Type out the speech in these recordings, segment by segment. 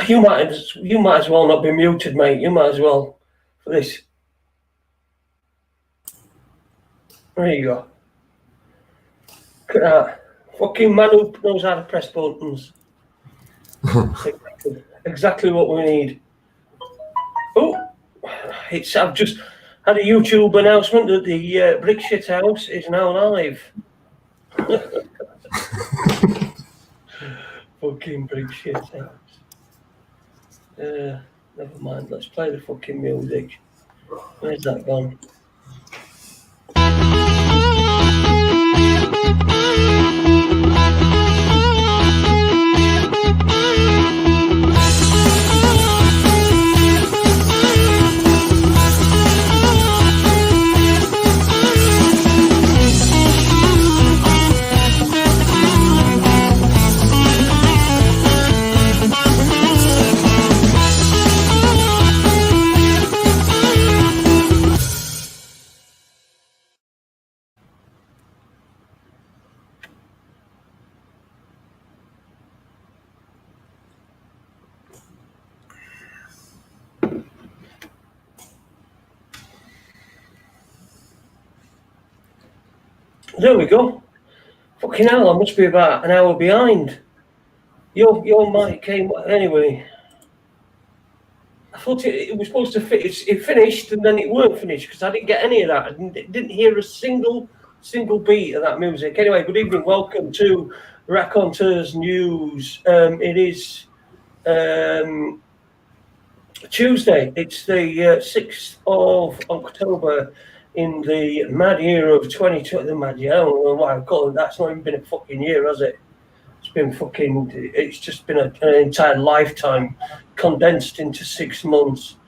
You might as well not be muted, mate. You might as well for this. There you go. Look at that. Fucking man who knows how to press buttons. Exactly what we need. Oh, I've just had a YouTube announcement that the brick shithouse is now live. Fucking brick shithouse. Never mind. Let's play the fucking music. Where's that gone? There we go. Fucking hell, I must be about an hour behind. Your mic came anyway. I thought it was supposed to fit. It finished and then it weren't finished because I didn't get any of that. I didn't hear a single beat of that music. Anyway, good evening. Welcome to Raconteurs News. It is Tuesday. It's the 6th of October. In the mad year of 2020, the mad year, I don't know why I call it. That's not even been a fucking year, has it? It's just been an entire lifetime condensed into 6 months.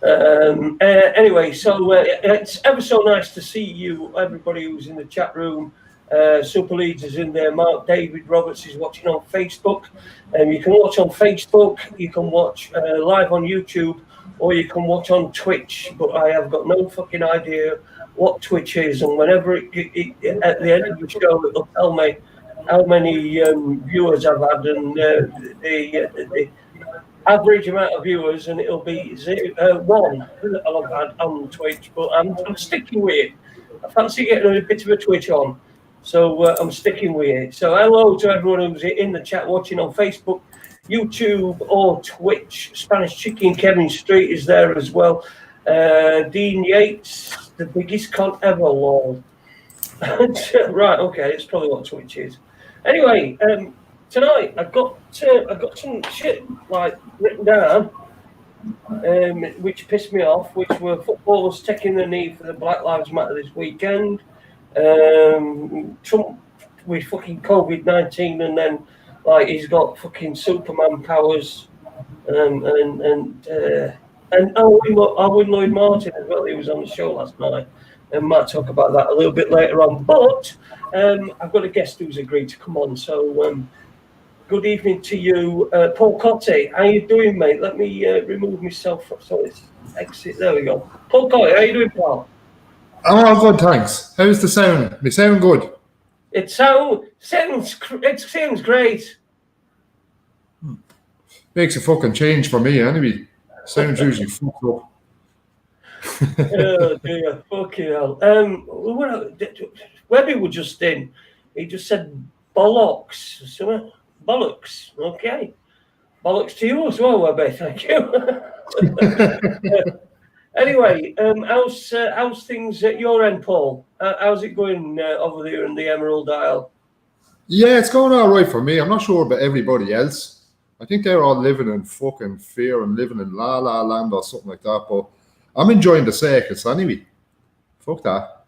Anyway, so it's ever so nice to see you, everybody who's in the chat room. Super Leeds is in there. Mark David Roberts is watching on Facebook. You can watch on Facebook. You can watch live on YouTube. Or you can watch on Twitch, but I have got no fucking idea what Twitch is. And whenever at the end of the show, it'll tell me how many viewers I've had and the average amount of viewers, and it'll be 1 that I've had on Twitch. But I'm sticking with it. I fancy getting a bit of a Twitch on, so I'm sticking with it. So hello to everyone who's in the chat watching on Facebook, YouTube or Twitch. Spanish Chicken Kevin Street is there as well. Dean Yates, the biggest cunt ever, lol. Right, okay, it's probably what Twitch is. Anyway, tonight I've got some shit like written down, which pissed me off, which were footballers taking the knee for the Black Lives Matter this weekend. Trump with fucking COVID-19, and then like he's got fucking Superman powers, and Owen Lloyd Martin as well. He was on the show last night, and might talk about that a little bit later on. But I've got a guest who's agreed to come on. So good evening to you, Paul Cotte. How you doing, mate? Let me remove myself so it's exit. There we go. Paul Cotte, how you doing, Paul? Oh, good, thanks. How's the sound? Me sound good? It sounds great. Makes a fucking change for me anyway. Sounds usually fucked up. Oh dear, fucking hell. Webby was just in. He just said bollocks. Something. Bollocks. Okay. Bollocks to you as well, Webby. Thank you. Anyway, how's things at your end, Paul? How's it going over there in the Emerald Isle? Yeah, it's going all right for me. I'm not sure about everybody else. I think they're all living in fucking fear and living in La La Land or something like that. But I'm enjoying the circus anyway. Fuck that.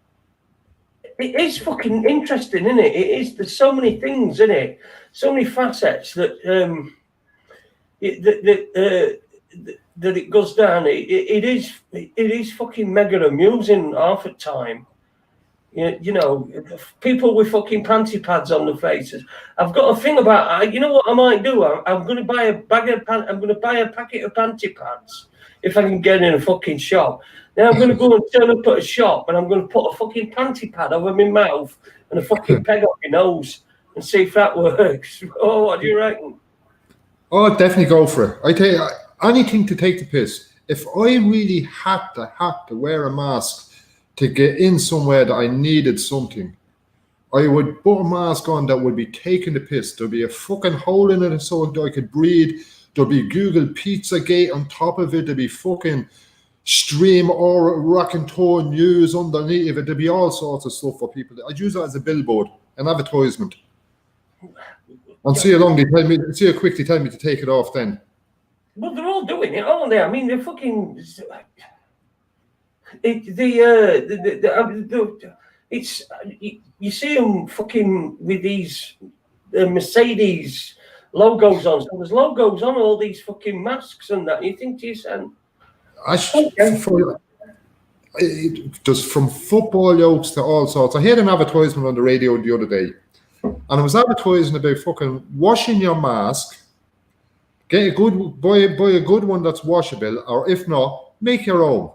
It is fucking interesting, isn't it? It is. There's so many things in it, so many facets that that it goes down. It is fucking mega amusing half the time. You know, people with fucking panty pads on their faces. I've got a thing about. You know what I might do? I'm going to buy a packet of panty pads if I can get in a fucking shop. Then I'm going to go and turn up at a shop and I'm going to put a fucking panty pad over my mouth and a fucking peg up my nose and see if that works. Oh, what do you reckon? Oh, I'd definitely go for it. I tell you, anything to take the piss. If I really had to wear a mask to get in somewhere that I needed something, I would put a mask on that would be taking the piss. There'd be a fucking hole in it so I could breathe. There'd be Google Pizzagate on top of it. There'd be fucking Stream or Rock and Tour News underneath of it. There'd be all sorts of stuff for people. I'd use it as a billboard, an advertisement. And see how quickly tell me to take it off then. Well, they're all doing it, aren't they? I mean, they're fucking. It's you see them fucking with these Mercedes logos on. So there's logos on all these fucking masks and that. You think to yourself, just from football jokes to all sorts. I heard an advertisement on the radio the other day, and it was advertising about fucking washing your mask. Get a good buy a good one that's washable, or if not, make your own.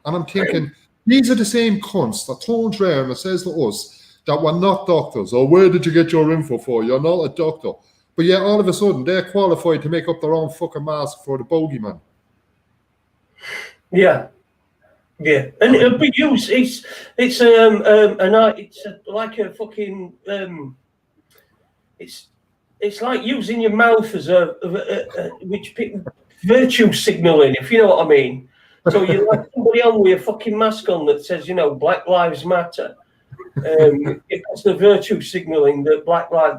And I'm thinking, these are the same cunts that turns around and says to us that we're not doctors, or where did you get your info for? You're not a doctor. But yet all of a sudden they're qualified to make up their own fucking mask for the bogeyman. Yeah. Yeah, and it'll be used. It's like a fucking it's like using your mouth as virtue signaling, if you know what I mean. So you like somebody on with a fucking mask on that says, Black Lives Matter. It's the virtue signaling that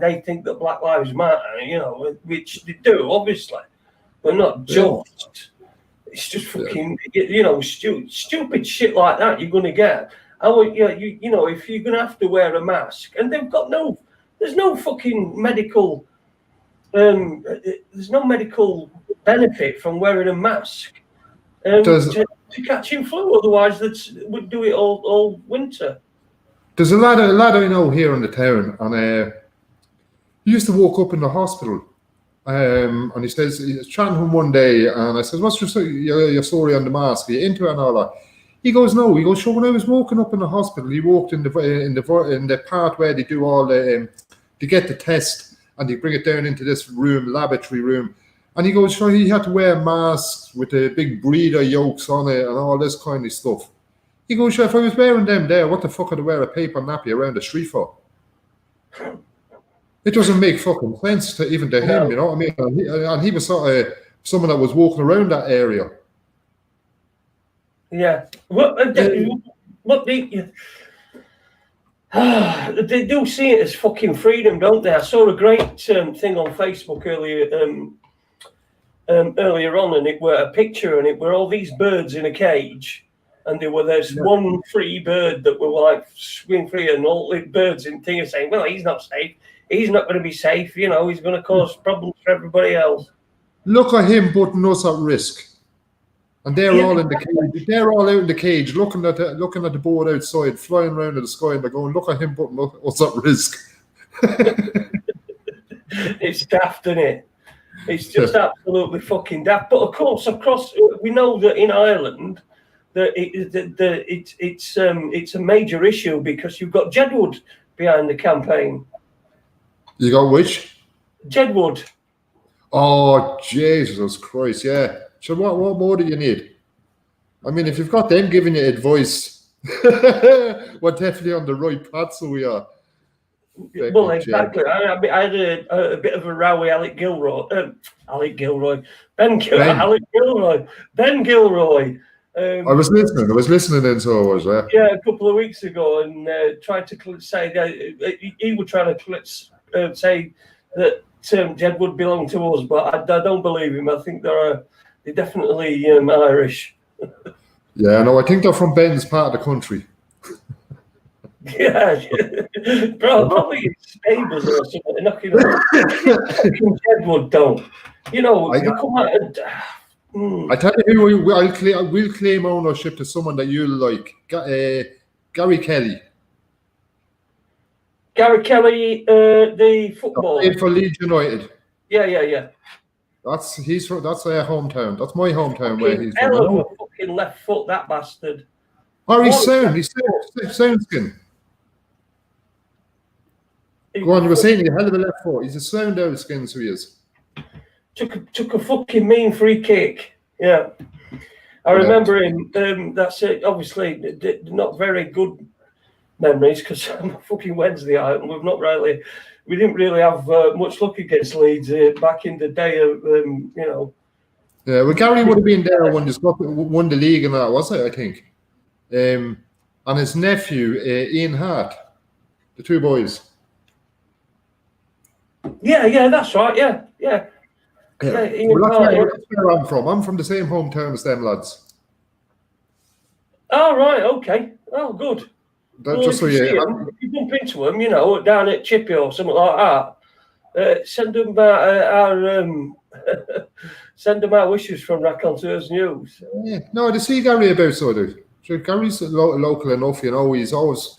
they think that Black Lives Matter, which they do, obviously, but not just. It's just fucking, stupid shit like that you're going to get. If you're going to have to wear a mask, and there's no fucking medical, there's no medical benefit from wearing a mask to catching flu. Otherwise, would do it all winter. There's a lad I know here in the town, and he used to walk up in the hospital. And he says, he's chatting to him one day, and I says, what's your story on the mask? Are you into it and all that? He goes, no. He goes, sure, when I was walking up in the hospital, he walked in the part where they do all the, they get the test, and they bring it down into this room, laboratory room. And he goes, sure, he had to wear masks with the big breeder yolks on it and all this kind of stuff. He goes, sure, if I was wearing them there, what the fuck would I wear a paper nappy around the street for? It doesn't make fucking sense to him, you know what I mean? And he was sort of someone that was walking around that area. Yeah. They do see it as fucking freedom, don't they? I saw a great thing on Facebook earlier on, and it were a picture, and it were all these birds in a cage, and there's one free bird that were like swing free, and all the birds in thing are saying, well, he's not safe. He's not going to be safe, he's going to cause problems for everybody else. Look at him putting us at risk. And they're all in the cage. They're all out in the cage, looking at the board outside, flying around in the sky, and they're going, look at him putting us at risk. It's daft, isn't it? It's just absolutely fucking daft. But of course, we know that in Ireland, that it's a major issue because you've got Jedward behind the campaign. You got which? Jedward. Oh, Jesus Christ, yeah. So what more do you need? I mean, if you've got them giving you advice, we're definitely on the right path, so we are. Well, exactly. I had a bit of a row with Ben Gilroy. I was listening then, so I was there. Yeah, a couple of weeks ago, and tried to say that he was trying to say that Jedward belonged to us, but I don't believe him. I think they're definitely Irish. Yeah, no, I think they're from Ben's part of the country. Yeah, probably in Stables or something. Knocking on Jedward don't. You come out and. I tell you who we'll claim ownership to someone that you like. Gary Kelly. Gary Kelly, the footballer. Played for Leeds United. Yeah. That's their hometown. That's my hometown where he's from. Hell of a fucking left foot, that bastard. Oh, he's sound skin. Go on, you were saying he's a hell of a left foot. He's a sound out skin, so he is. took a fucking mean free kick. Yeah. I remember him. That's it. Obviously, not very good memories because I'm fucking Wednesday out, and we didn't really have much luck against Leeds back in the day of Yeah, well, Gary would have been there when they won the league and that, was it? I think. And his nephew, Ian Hart, the two boys. Yeah, that's right. Yeah. Well, that's where I'm from. I'm from the same hometown as them lads. Oh, right. Okay. Oh, good. Well, Just so if you bump into them, down at Chippy or something like that, send them our wishes from Raconteurs News. Yeah. No, to see Gary about, so dude. Sure, Gary's local enough, he's always...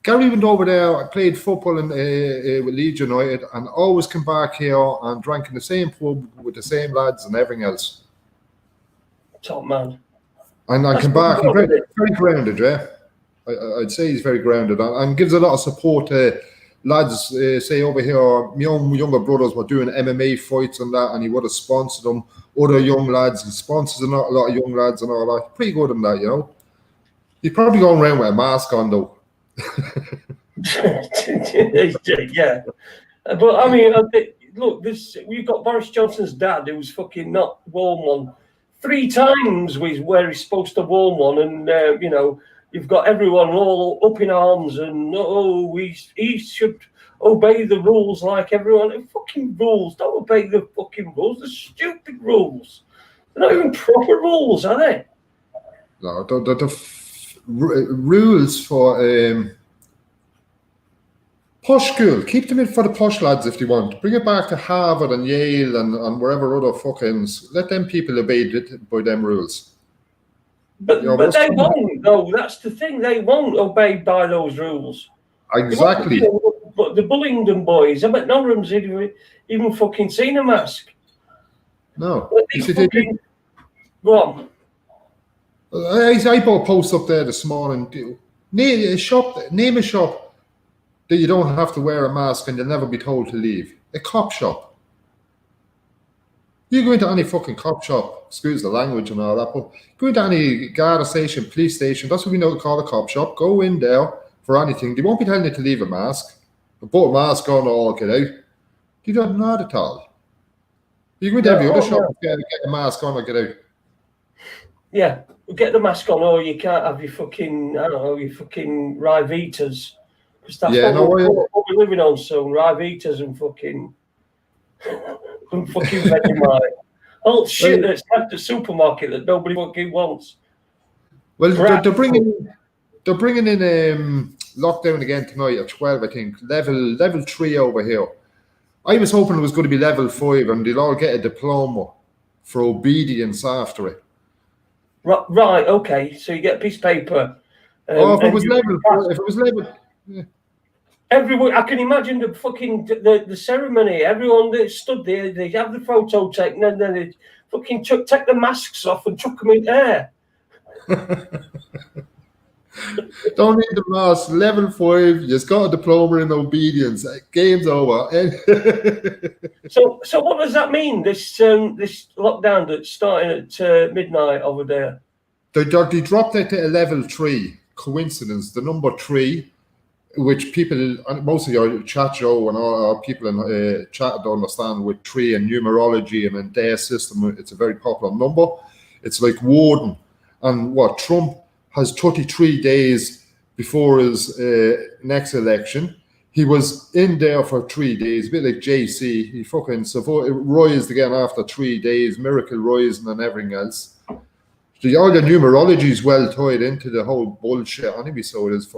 Gary went over there, played football with Leeds United, and always come back here and drank in the same pub with the same lads and everything else. Top man. And I come back, he's very grounded, yeah. I'd say he's very grounded and gives a lot of support to lads, say over here, my own younger brothers were doing MMA fights and that, and he would have sponsored them. Other young lads, he sponsors a lot of young lads and all that. Pretty good in that, He's probably going around with a mask on, though. Yeah. But, I mean, look, we've got Boris Johnson's dad who's fucking not worn one 3 times where he's supposed to worn one, and, you've got everyone all up in arms and, he should obey the rules like everyone. The fucking rules. Don't obey the fucking rules. They're stupid rules. They're not even proper rules, are they? No, the rules for posh school. Keep them in for the posh lads if they want. Bring it back to Harvard and Yale and wherever other fuckings. Let them people obey by them rules. But they won't, though. That's the thing. They won't obey by those rules. Exactly. But the Bullingdon boys, I bet none of them's even fucking seen a mask. No. Go on. I put a post up there this morning. Name a shop that you don't have to wear a mask and you'll never be told to leave. A cop shop. You go into any fucking cop shop, excuse the language and all that, but go into any guard station, police station, that's what we know to call a cop shop. Go in there for anything. They won't be telling you to leave a mask. But put a mask on or get out. You don't know at all. You go into every other shop, get a mask on or get out. Yeah, get the mask on or you can't have your fucking, your fucking Rivitas. Because that's what we're living on soon, Rivitas and fucking... and fucking Vegemite. All shit that's left the supermarket that nobody fucking wants. Well, they're bringing in lockdown again tonight at 12, I think. Level 3 over here. I was hoping it was going to be level 5 and they'll all get a diploma for obedience after it. Right, okay. So you get a piece of paper. If it was level... Yeah. Everyone, I can imagine the fucking the ceremony. Everyone that stood there, they have the photo taken, and then they fucking take the masks off and chuck them in air. Don't need the mask. Level 5. You just got a diploma in obedience. Game's over. So what does that mean? This lockdown that's starting at midnight over there. They dropped it to a level 3. Coincidence. The number 3. Which people, most of your chat show and all people in chat don't understand with 3 and numerology and in their system, it's a very popular number. It's like Warden. And Trump has 33 days before his next election. He was in there for 3 days, a bit like JC. He fucking rised again after 3 days, miracle rising and everything else. So all the numerology is well tied into the whole bullshit anyway, so it is,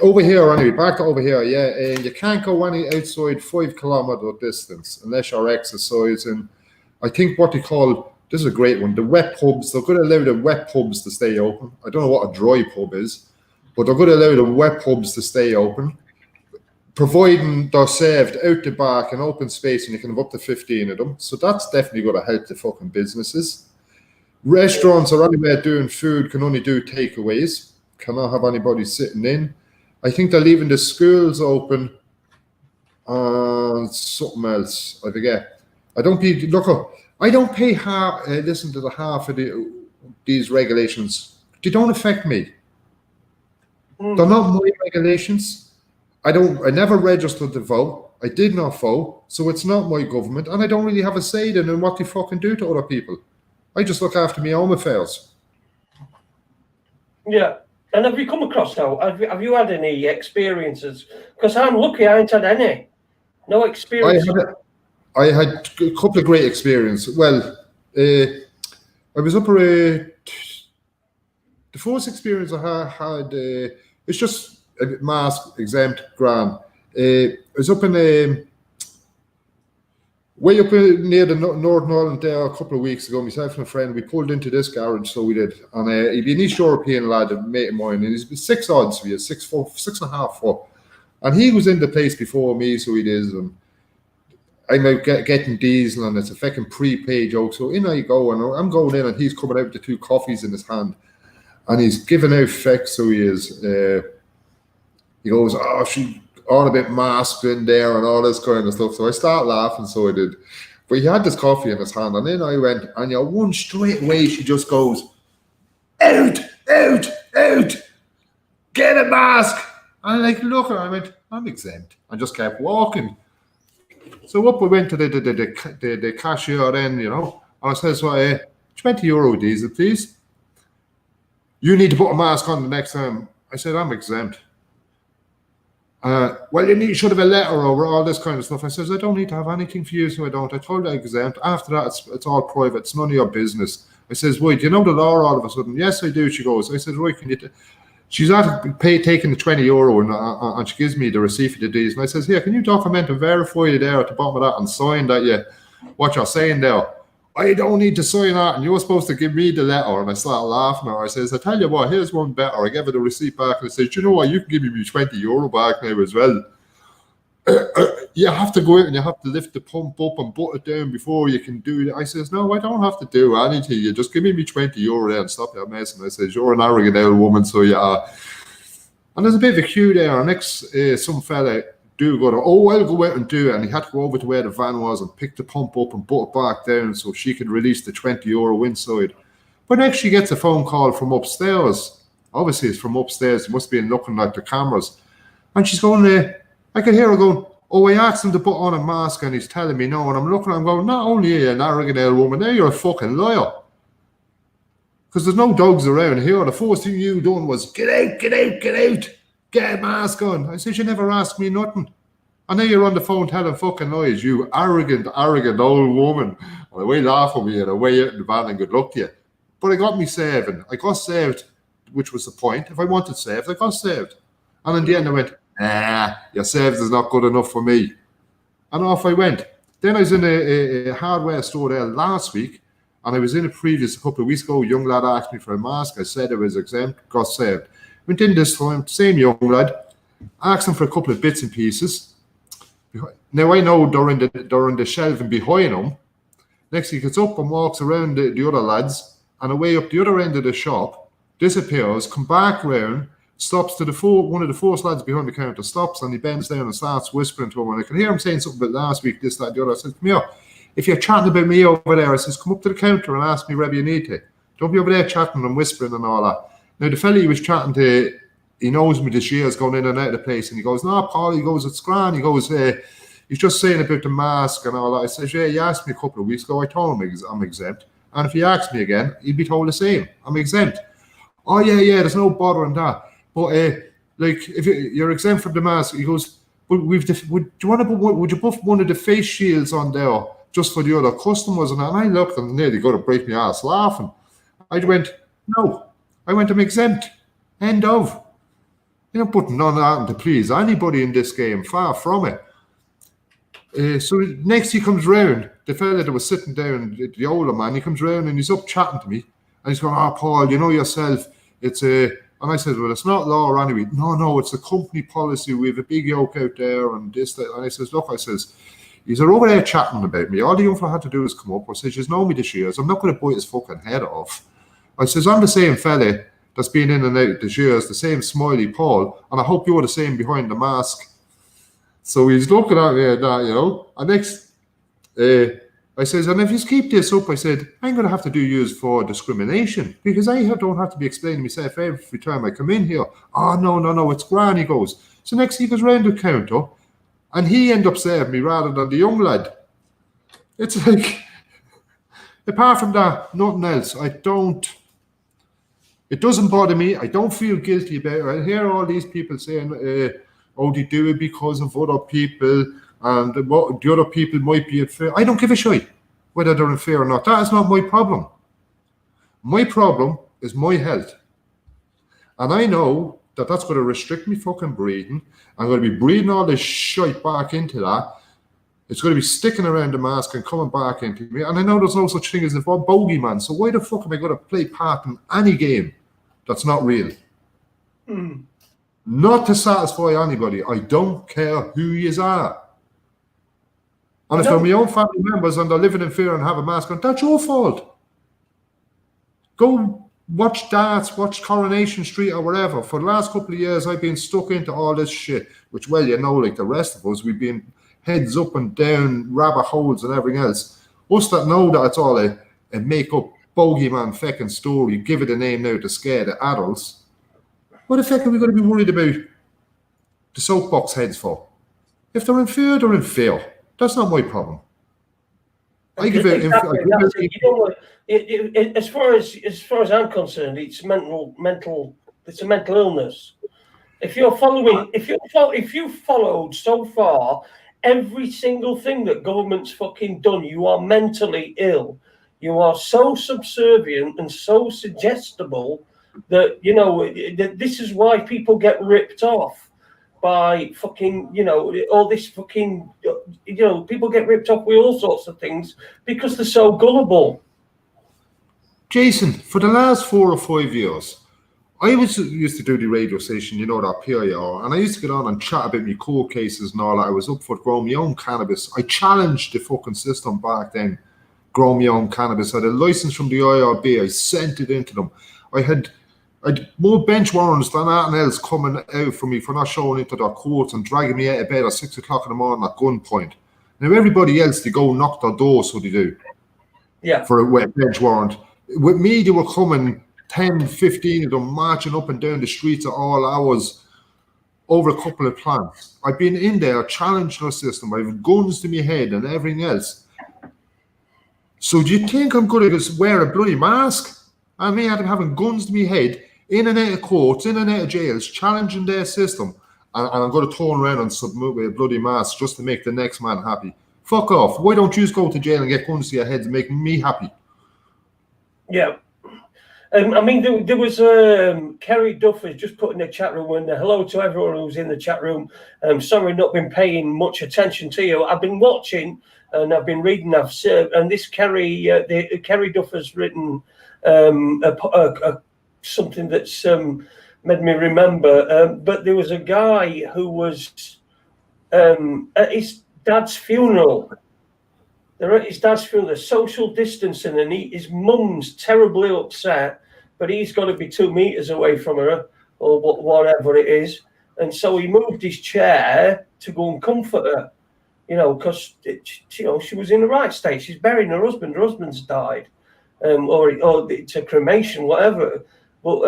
over here, anyway, back over here, you can't go any outside 5 kilometer distance unless you're exercising. I think what they call, this is a great one, the wet pubs, they're going to allow the wet pubs to stay open. I don't know what a dry pub is, but they're going to allow the wet pubs to stay open, providing they're served out the back in open space and you can have up to 15 of them. So that's definitely going to help the fucking businesses. Restaurants or anywhere doing food can only do takeaways. Cannot have anybody sitting in. I think they're leaving the schools open Something else, I forget. I don't pay listen to the half of these regulations. They don't affect me. They're not my regulations. I never registered to vote. I did not vote, so it's not my government, and I don't really have a say in what they fucking do to other people. I just look after my own affairs. Yeah. And have you come across now? Have you had any experiences? Because I'm lucky I ain't had any. No experience. I had a couple of great experiences. Well, I was up the first experience I had, it's just a mask exempt grand. I was up in way up near the Northern Ireland there a couple of weeks ago. Myself and a friend, we pulled into this garage, so we did. And he'd be an East European lad, a mate of mine, and he's 6 odds, so he is 6'4", 6.5 foot. And he was in the place before me, so he is. And I'm out getting diesel, and it's a fucking prepaid joke. So in I go, and I'm going in, and he's coming out with the 2 coffees in his hand. And he's giving out feck, so he is. He goes, oh, she all a bit masked in there and all this kind of stuff. So I start laughing, so I did. But he had this coffee in his hand, and then I went, and one straight away, she just goes, out, out, out, get a mask. And I look at her, I went, I'm exempt. I just kept walking. So up we went to the cashier then, and I says, well, €20 diesel, please. You need to put a mask on the next time. I said, I'm exempt. Well, you should have a letter over all this kind of stuff. I says, I don't need to have anything for you, so I don't. I told you I'm exempt. After that, it's all private. It's none of your business. I says, wait, do you know the law all of a sudden? Yes, I do, she goes. I said, right, can you... She's taking the €20 and she gives me the receipt for the diesel. And I says, here, can you document and verify you there at the bottom of that and sign that what you're saying there? I don't need to sign that, and you're supposed to give me the letter. And I started laughing at her. I says, I tell you what, here's one better. I gave her the receipt back, and I said, you know what, you can give me €20 back now as well. You have to go out and you have to lift the pump up and put it down before you can do it. I says, no, I don't have to do anything. You just give me €20 there and stop your mess. And I says, you're an arrogant old woman, so you are. And there's a bit of a queue there. And next, some fella I'll go out and do it. And he had to go over to where the van was and pick the pump up and put it back down so she could release the €20 inside. But next she gets a phone call from upstairs. Obviously it's from upstairs. It must be looking like the cameras. And she's going, I can hear her going, oh, I asked him to put on a mask and he's telling me no. And I'm looking, I'm going, not only are you an arrogant old woman, now you're a fucking liar. Because there's no dogs around here. The first thing you done was, get out, get out, get out. Get a mask on. I said, you never asked me nothing. And now you're on the phone telling fucking lies, you arrogant old woman. And away laughing at me and away out in the van and good luck to you. But I got me saving. I got saved, which was the point. If I wanted saved, I got saved. And in the end I went, your saved is not good enough for me. And off I went. Then I was in a hardware store there last week, and I was in a couple of weeks ago. A young lad asked me for a mask. I said I was exempt, got saved. Went in this time, same young lad, asked him for a couple of bits and pieces. Now I know they're in the shelving behind him. Next he gets up and walks around the other lads, and away up the other end of the shop, disappears, come back round, stops to one of the first lads behind the counter, stops, and he bends down and starts whispering to him. And I can hear him saying something about last week, this, that, the other. I said, come here. If you're chatting about me over there, I says, come up to the counter and ask me wherever you need to. Don't be over there chatting and whispering and all that. Now, the fella he was chatting to, he knows me this year's going in and out of the place. And he goes, no, Paul, he goes, it's grand. He goes, he's just saying about the mask and all that. I says, yeah, he asked me a couple of weeks ago. I told him I'm exempt. And if he asks me again, he'd be told the same. I'm exempt. Oh, yeah, there's no bother in that. But if you're exempt from the mask, he goes, would you put one of the face shields on there just for the other customers? And I looked and nearly got to break my ass laughing. I went, no. I went, I'm exempt. End of. You're not putting none of that to please anybody in this game. Far from it. So next he comes round, the fella that was sitting down, the older man, he comes round and he's up chatting to me. And he's going, Paul, you know yourself, it's a... And I said, well, it's not law anyway. No, it's a company policy. We have a big yoke out there and this, that. And I says, look, he's over there chatting about me. All the young fella had to do is come up. I says, you know me this year. So I'm not going to bite his fucking head off. I says, I'm the same fella that's been in and out this year, the same smiley Paul, and I hope you're the same behind the mask. So he's looking at me and that, you know. And next, I says, and if you keep this up, I said, I'm going to have to do use for discrimination because I don't have to be explaining myself every time I come in here. Oh, no, it's grand, he goes. So next he goes round the counter and he ended up saving me rather than the young lad. It's like, apart from that, nothing else. It doesn't bother me. I don't feel guilty about it. I hear all these people saying, they do it because of other people and the other people might be unfair. I don't give a shit whether they're unfair or not. That is not my problem. My problem is my health. And I know that that's going to restrict me fucking breathing. I'm going to be breathing all this shit back into that. It's going to be sticking around the mask and coming back into me. And I know there's no such thing as a bogeyman. So why the fuck am I going to play part in any game that's not real? Not to satisfy anybody. I don't care who you are. And if they're my own family members and they're living in fear and have a mask on, that's your fault. Go watch darts, watch Coronation Street or whatever. For the last couple of years, I've been stuck into all this shit, which, well, you know, like the rest of us, we've been heads up and down rabbit holes and everything else. Us that know that it's all a make-up bogeyman feckin' story, give it a name now to scare the adults. What the fuck are we going to be worried about the soapbox heads for? If they're in fear, they're in fear. That's not my problem. I give it. Exactly, you know what? As far as I'm concerned, it's mental. It's a mental illness. If you're following, if you followed so far every single thing that government's fucking done, you are mentally ill. You are so subservient and so suggestible that, you know, this is why people get ripped off by fucking, you know, all this fucking, you know, people get ripped off with all sorts of things because they're so gullible. Jason, for the last 4 or 5 years, I used to do the radio station, you know, that PIR, and I used to get on and chat about my court cases and all that. I was up for growing my own cannabis. I challenged the fucking system back then, growing my own cannabis. I had a license from the IRB. I sent it into them. I'd more bench warrants than anything else coming out for me for not showing into their courts and dragging me out of bed at 6 o'clock in the morning at gunpoint. Now, everybody else, they go knock their door, so they do. Yeah. For a bench warrant. With me, they were coming 10, 15 of them marching up and down the streets at all hours over a couple of plants. I've been in there challenging the system. I have guns to my head and everything else. So do you think I'm going to just wear a bloody mask? I mean, I'm having guns to my head, in and out of courts, in and out of jails, challenging their system, and I'm going to turn around and submit with a bloody mask just to make the next man happy. Fuck off. Why don't you just go to jail and get guns to your heads and make me happy? Yeah. I mean, there was Kerry Duffy just put in the chat room, and hello to everyone who's in the chat room. Sorry, not been paying much attention to you. I've been watching and I've been reading. And this Kerry Duffy's written something that's made me remember. But there was a guy who was at his dad's funeral. They're at his dad's funeral. They're social distancing, and his mum's terribly upset. But he's got to be 2 meters away from her, or whatever it is. And so he moved his chair to go and comfort her, you know, because you know she was in the right state. She's burying her husband. Her husband's died, or it's a cremation, whatever. But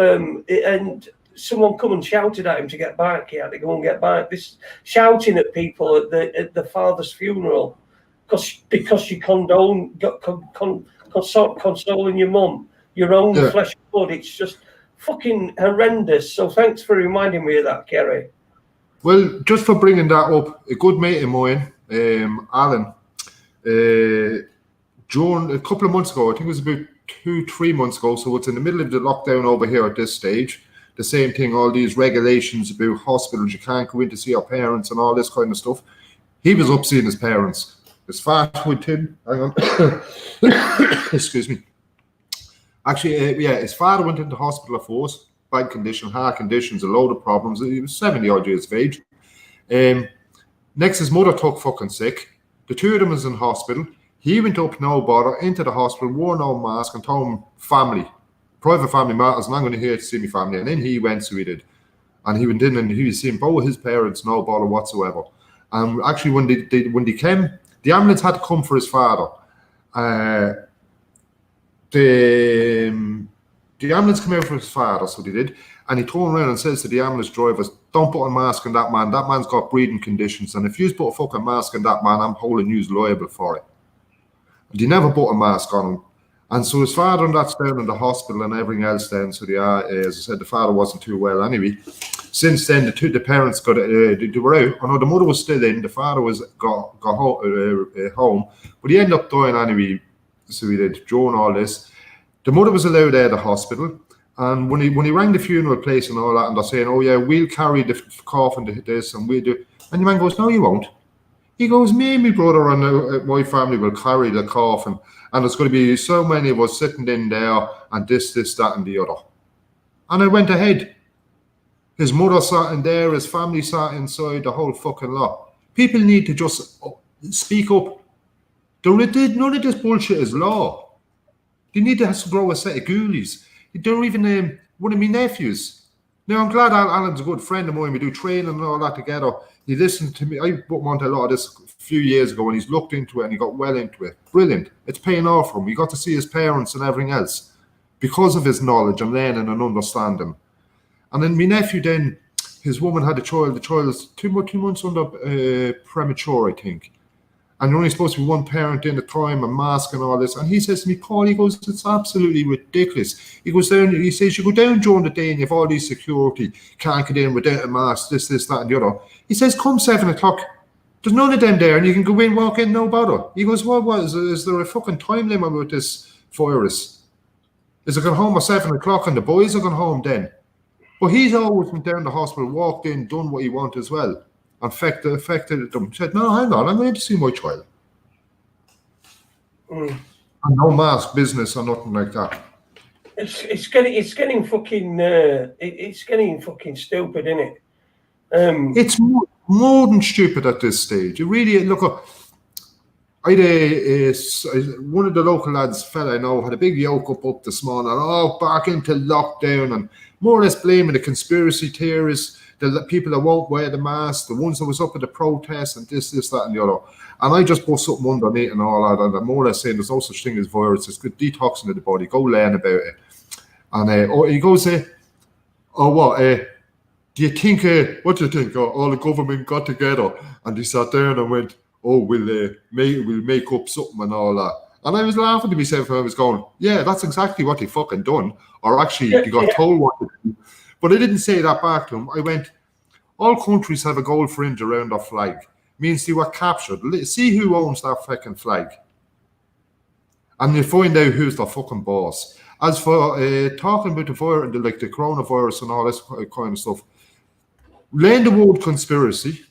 and someone come and shouted at him to get back. He had to go and get back. This shouting at people at the father's funeral, because you consoling your mum. Your own flesh and blood. It's just fucking horrendous. So thanks for reminding me of that, Kerry. Well, just for bringing that up, a good mate of mine, Alan, during a couple of months ago, I think it was about 2-3 months ago, so it's in the middle of the lockdown over here at this stage, the same thing, all these regulations about hospitals, you can't go in to see your parents and all this kind of stuff. He was up seeing his parents. His father went in, hang on, excuse me. Actually, his father went into hospital at first, bad condition, heart conditions, a load of problems. He was 70 odd years of age. Next, his mother took fucking sick. The two of them was in hospital. He went up, no bother, into the hospital, wore no mask, and told him family, private family matters, and I'm going to here to see my family. And then he went, so he did. And he went in and he was seeing both his parents, no bother whatsoever. And actually, when they came, the ambulance had to come for his father. The ambulance came out for his father, so they did. And he turned around and says to the ambulance drivers, "Don't put a mask on that man. That man's got breathing conditions. And if you put a fucking mask on that man, I'm holding you liable for it." And they never put a mask on him. And so his father and that's down in the hospital and everything else then. So as I said, the father wasn't too well anyway. Since then, the parents got they were out. I know the mother was still in. The father was got home, but he ended up dying anyway. So he did during all this. The mother was allowed out of the hospital, and when he rang the funeral place and all that, and they're saying, "Oh yeah, we'll carry the coffin to this, and we'll do," and the man goes, "No, you won't." He goes, "Me and my brother and my family will carry the coffin, and there's going to be so many of us sitting in there, and this, that, and the other." And I went ahead. His mother sat in there, his family sat inside, the whole fucking lot. People need to just speak up. None of this bullshit is law. They need to grow a set of ghoulies. They're even one of my nephews. Now, I'm glad Alan's a good friend of mine. We do training and all that together. He listened to me. I put him onto a lot of this a few years ago, and he's looked into it and he got well into it. Brilliant. It's paying off for him. He got to see his parents and everything else because of his knowledge and learning and understanding. And then my nephew, then his woman had a child. The child is 2 months under premature, I think. And you're only supposed to be one parent in the time, a mask and all this. And he says to me, "Paul," he goes, "it's absolutely ridiculous." He goes down, he says, "You go down during the day and you have all these security, can't get in without a mask, this, that, and the other." He says, "Come 7 o'clock, there's none of them there, and you can go in, walk in, no bother." He goes, "What is there a fucking time limit with this virus? Is it going home at 7 o'clock and the boys are going home then?" But he's always went down to the hospital, walked in, done what he wanted as well. Affected them. Said, "No, hang on, I'm going to see my child." And no mask business or nothing like that. It's getting fucking stupid, isn't it? It's more than stupid at this stage. You really look. I had one of the local lads, fella I know, had a big yoke up this morning. Back into lockdown, and more or less blaming the conspiracy theorists. The people that won't wear the mask, the ones that was up at the protest, and this, that, and the other. And I just put something underneath and all that, and I'm more or less saying there's no such thing as virus. It's good detoxing of the body. Go learn about it. And he goes, do you think, what do you think? All the government got together and they sat down and went, we'll make up something and all that. And I was laughing to myself and I was going, yeah, that's exactly what they fucking done. Or actually, they got told what to do. But I didn't say that back to him. I went, all countries have a gold fringe around their flag. Means they were captured. See who owns that fucking flag. And you find out who's the fucking boss. As for talking about the coronavirus and all this kind of stuff, learn the word conspiracy.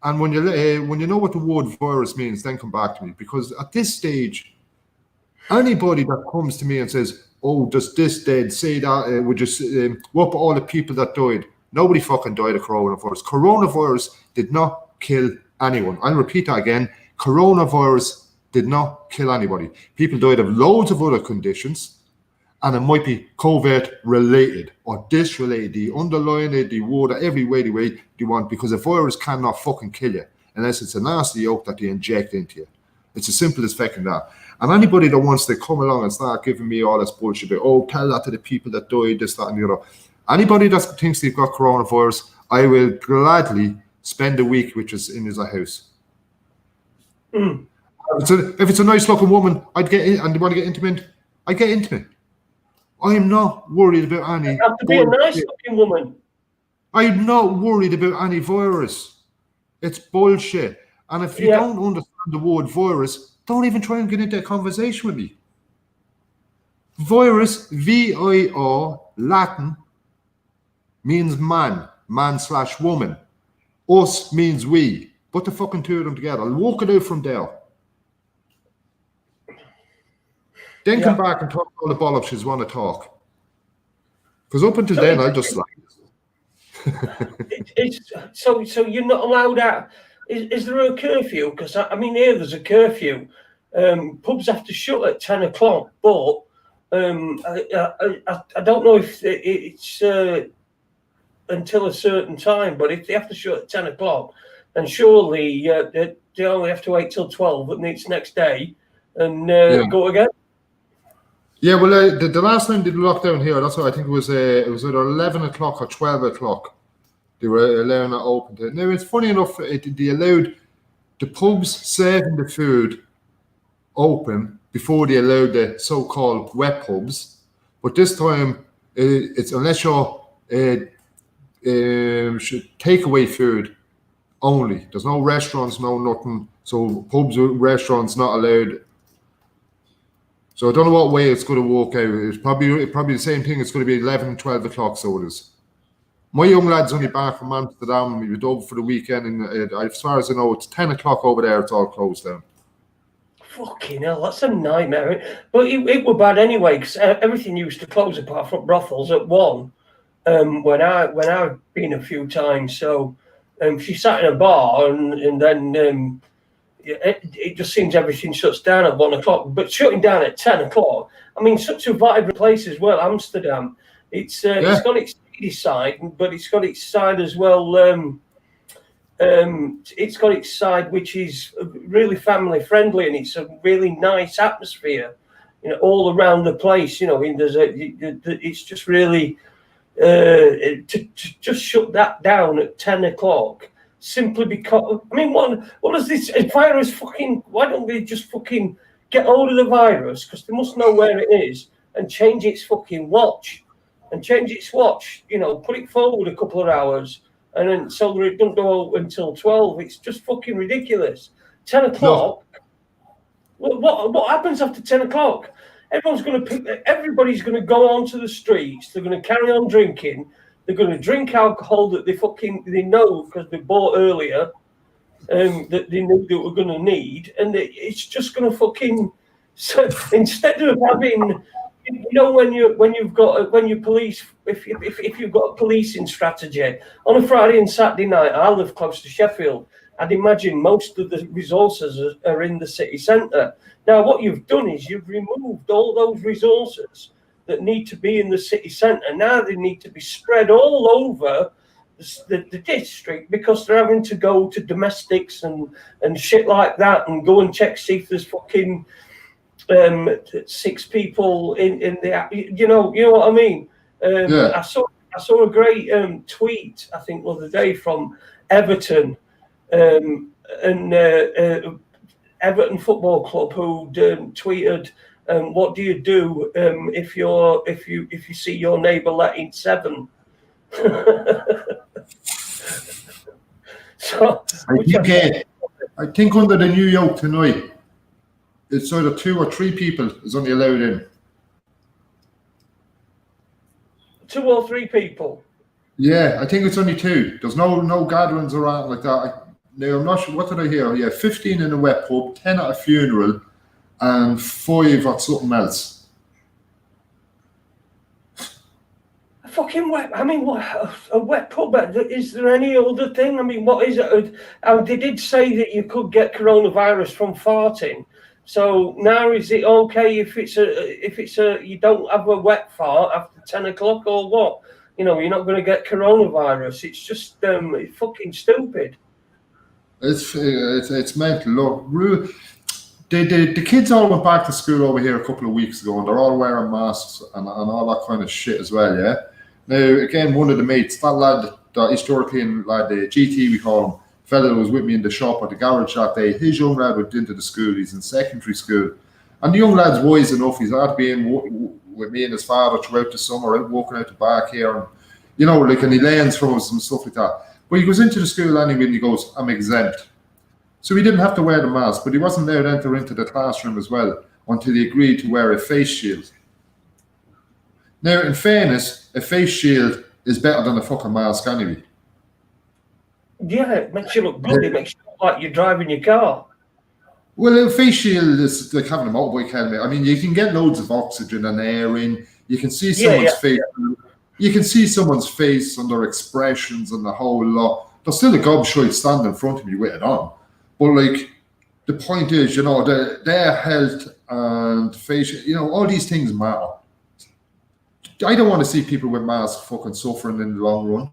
And when you know what the word virus means, then come back to me. Because at this stage, anybody that comes to me and says, does this dead, say that, would just what about all the people that died? Nobody fucking died of coronavirus. Coronavirus did not kill anyone. I'll repeat that again. Coronavirus did not kill anybody. People died of loads of other conditions, and it might be COVID related or disrelated. The underline it, the word, every way you want, because a virus cannot fucking kill you unless it's a nasty yolk that they inject into you. It's as simple as fucking that. And anybody that wants to come along and start giving me all this bullshit about, tell that to the people that died, this, that, and the other. Anybody that thinks they've got coronavirus, I will gladly spend a week which is in his house. Mm. If it's a nice looking woman, I'd get in, and they want to get intimate, I get intimate. I am not worried about any. It have to be a nice looking woman. I'm not worried about any virus. It's bullshit. And if you don't understand the word virus, don't even try and get into a conversation with me. Virus, V-I-R, Latin, means man/woman. Us means we. Put the fucking two of them together. I'll walk it out from there. Then come back and talk all the bollocks you want to talk. Because up until then, I'll just So you're not allowed out. Is there a curfew? Because I mean, here there's a curfew. Pubs have to shut at 10 o'clock, but I don't know if it's until a certain time. But if they have to shut at 10 o'clock, and surely they only have to wait till 12 and it's next day and go again. Yeah, well, the last time they locked down here, that's what I think it was either 11 o'clock or 12 o'clock. They were allowing it open. Now, it's funny enough, they allowed the pubs serving the food open before they allowed the so-called wet pubs. But this time, it's unless you're takeaway food only. There's no restaurants, no nothing. So pubs or restaurants not allowed. So I don't know what way it's going to work out. It's probably the same thing. It's going to be 11, 12 o'clock sodas. My young lad's only back from Amsterdam. We were over for the weekend, and as far as I know, it's 10 o'clock over there. It's all closed down. Fucking hell, that's a nightmare. But it were bad anyway, because everything used to close apart from brothels at 1. When I've been a few times, so she sat in a bar, and then it just seems everything shuts down at 1 o'clock. But shutting down at 10 o'clock, I mean, such a vibrant place as well, Amsterdam. It's got its side, but it's got its side as well. It's got its side which is really family friendly, and it's a really nice atmosphere, all around the place. It's just really to just shut that down at 10 o'clock simply because. I mean, what is this virus? Why don't they just fucking get hold of the virus, because they must know where it is, and change its fucking watch. Put it forward a couple of hours, and then so that it don't go until 12. It's just fucking ridiculous. 10 o'clock. No. What happens after 10 o'clock? Everybody's going to go onto the streets. They're going to carry on drinking. They're going to drink alcohol that they know because they bought earlier, that they knew they were going to need, and it's just going to fucking. So instead of having. When you've got a policing strategy on a Friday and Saturday night, I live close to Sheffield. I'd imagine most of the resources are in the city centre. Now, what you've done is you've removed all those resources that need to be in the city centre. Now they need to be spread all over the district, because they're having to go to domestics and shit like that, and go and check see if there's fucking 6 people in the, you know what I mean. I saw a great tweet, I think the other day, from Everton, and Everton Football Club, who tweeted, what do you do if you see your neighbour letting 7? So I think under the New York tonight, it's either 2 or 3 people is only allowed in. 2 or 3 people? Yeah, I think it's only 2. There's no gatherings around like that. Now, I'm not sure. What did I hear? Yeah, 15 in a wet pub, 10 at a funeral, and 5 at something else. A fucking wet. I mean, what a wet pub? Is there any other thing? I mean, what is it? They did say that you could get coronavirus from farting. So now is it okay if you don't have a wet fart after 10 o'clock or what? You're not going to get coronavirus. It's just fucking stupid. It's mental. Look, the kids all went back to school over here a couple of weeks ago, and they're all wearing masks and all that kind of shit as well. Yeah. Now again, one of the mates, that lad, the historically lad, the GT we call him, fella that was with me in the shop at the garage that day, his young lad went into the school. He's in secondary school, and the young lad's wise enough. He's had been with me and his father throughout the summer, out walking out the back here, and and he learns from us and stuff like that. But he goes into the school anyway, and he goes, "I'm exempt," so he didn't have to wear the mask, but he wasn't allowed to enter into the classroom as well until he agreed to wear a face shield. Now, in fairness, a face shield is better than a fucking mask anyway. Yeah, it makes you look good. It makes you look like you're driving your car. Well, a face shield is like having a motorbike helmet. I mean, you can get loads of oxygen and air in. You can see someone's face. You can see someone's face and their expressions and the whole lot. There's still a gobshite standing in front of me with it on. But, the point is, their health and face, all these things matter. I don't want to see people with masks fucking suffering in the long run.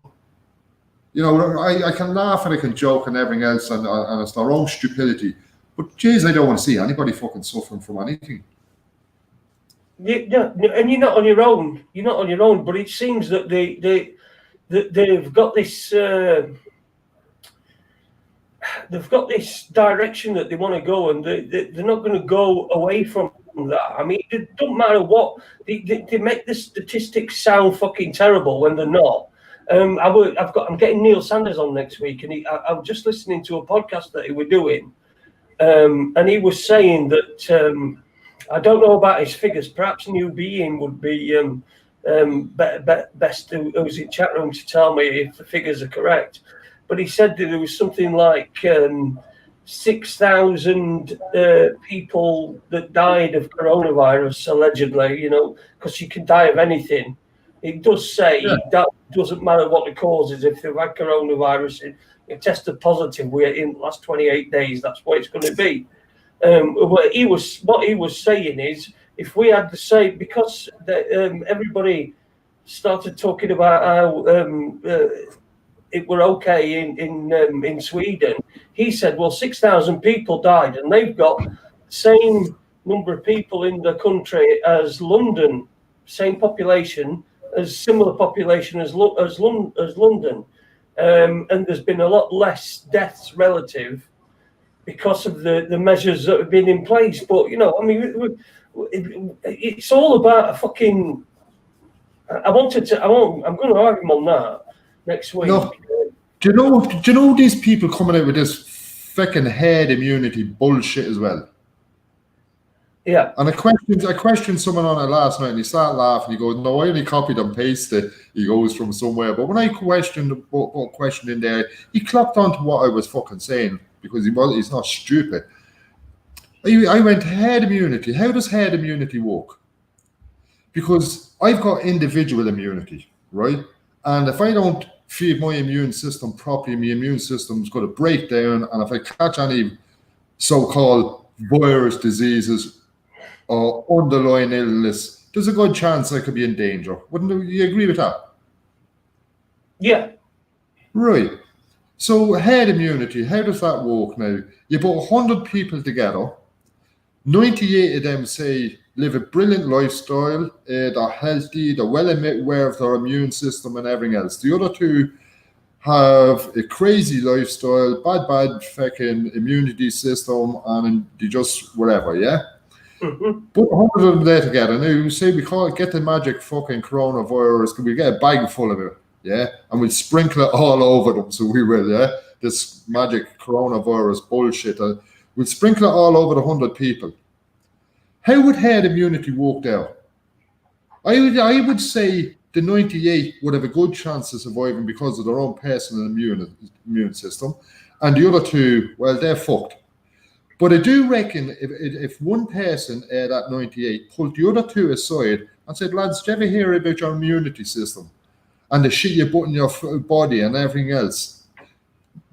You know, I can laugh and I can joke and everything else, and it's their own stupidity. But geez, I don't want to see anybody fucking suffering from anything. Yeah, and you're not on your own. You're not on your own. But it seems that they've got this. They've got this direction that they want to go, and they're not going to go away from that. I mean, it doesn't matter what they make the statistics sound fucking terrible when they're not. I'm getting Neil Sanders on next week, and I was just listening to a podcast that he was doing, and he was saying that I don't know about his figures. Perhaps New Being would be best who's in chat room to tell me if the figures are correct. But he said that there was something like 6,000 people that died of coronavirus, allegedly, you know, because you can die of anything. It does say that doesn't matter what the cause is. If they've had coronavirus, it tested positive, we're in the last 28 days, that's what it's going to be. What he was saying is, if we had the same, because everybody started talking about how it were okay in Sweden. He said, well, 6,000 people died, and they've got the same number of people in the country as London, same population, as similar population as London, and there's been a lot less deaths relative because of the measures that have been in place. But you know, I mean, it's all about a fucking. I'm going to argue on that next week. No. Do you know these people coming out with this fucking herd immunity bullshit as well? Yeah. And I questioned someone on it last night, and he started laughing. He goes, "No, I only copied and pasted." He goes from somewhere. But when I questioned in there, he clocked onto what I was fucking saying because he's not stupid. I went, herd immunity. How does herd immunity work? Because I've got individual immunity, right? And if I don't feed my immune system properly, my immune system's going to break down. And if I catch any so-called virus diseases or underlying illness, there's a good chance I could be in danger. Wouldn't you agree with that? Yeah. Right. So herd immunity, how does that work now? You put 100 people together, 98 of them say live a brilliant lifestyle, they're healthy, they're well aware of their immune system and everything else. The other two have a crazy lifestyle, bad fucking immunity system, and they just whatever, yeah? Mm-hmm. Put 100 of them there together. Now, say we call it, get the magic fucking coronavirus, we get a bag full of it, yeah? And we'll sprinkle it all over them, so we will, yeah? This magic coronavirus bullshit. We'll sprinkle it all over the 100 people. How would herd immunity work out? I would say the 98 would have a good chance of surviving because of their own personal immune system, and the other two, well, they're fucked. But I do reckon if one person, that 98, pulled the other two aside and said, lads, do you ever hear about your immunity system and the shit you put in your body and everything else?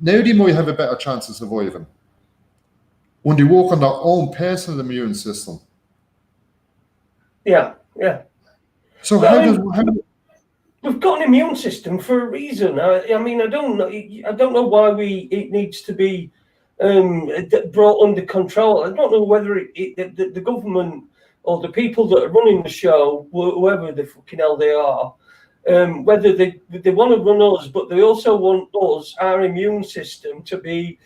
Now they might have a better chance of surviving when they work on their own personal immune system. Yeah. So we've got an immune system for a reason. I mean, I don't know why it needs to be brought under control. I don't know whether the government or the people that are running the show, whoever the fucking hell they are, whether they want to run us, but they also want us, our immune system, to be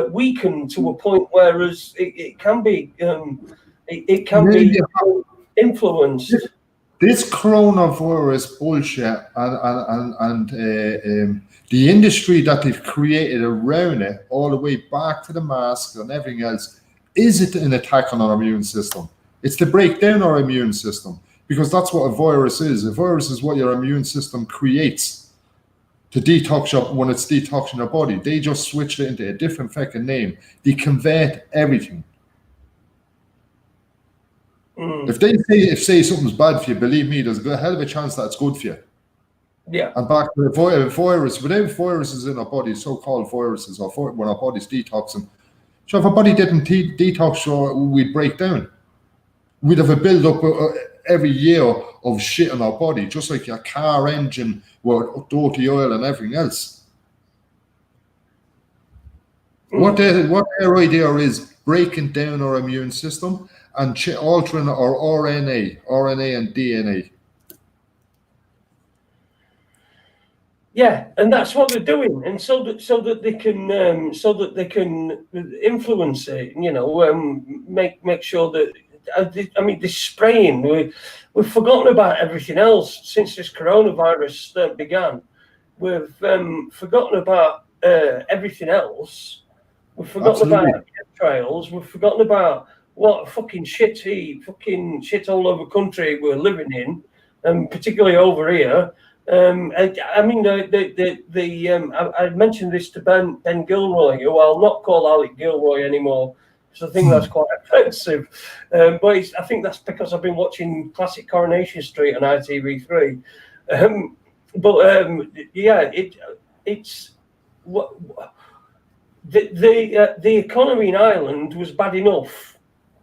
weakened to a point whereas it can be be influenced. This coronavirus bullshit and the industry that they've created around it, all the way back to the masks and everything else, is an attack on our immune system. It's to break down our immune system, because that's what a virus is. A virus is what your immune system creates to detox when it's detoxing your body. They just switched it into a different fucking name. They convert everything. If they say something's bad for you, believe me, there's a hell of a chance that it's good for you. Yeah. And back to the virus, without viruses in our body, so-called viruses, or when our body's detoxing. So if our body didn't detox, so we'd break down. We'd have a build-up every year of shit in our body, just like your car engine with dirty oil and everything else. What their idea is breaking down our immune system and altering our RNA and DNA. Yeah, and that's what they're doing, and so that they can influence it. Make sure that. I mean, this spraying. We've forgotten about everything else since this coronavirus began. We've forgotten about everything else. We've forgotten about chemtrails. We've forgotten about what fucking shit all over country we're living in, and particularly over here. I mean, I mentioned this to Ben Gilroy, who I'll not call Alec Gilroy anymore, because I think that's quite offensive. But I think that's because I've been watching classic Coronation Street on ITV3. It's what the economy in Ireland was bad enough,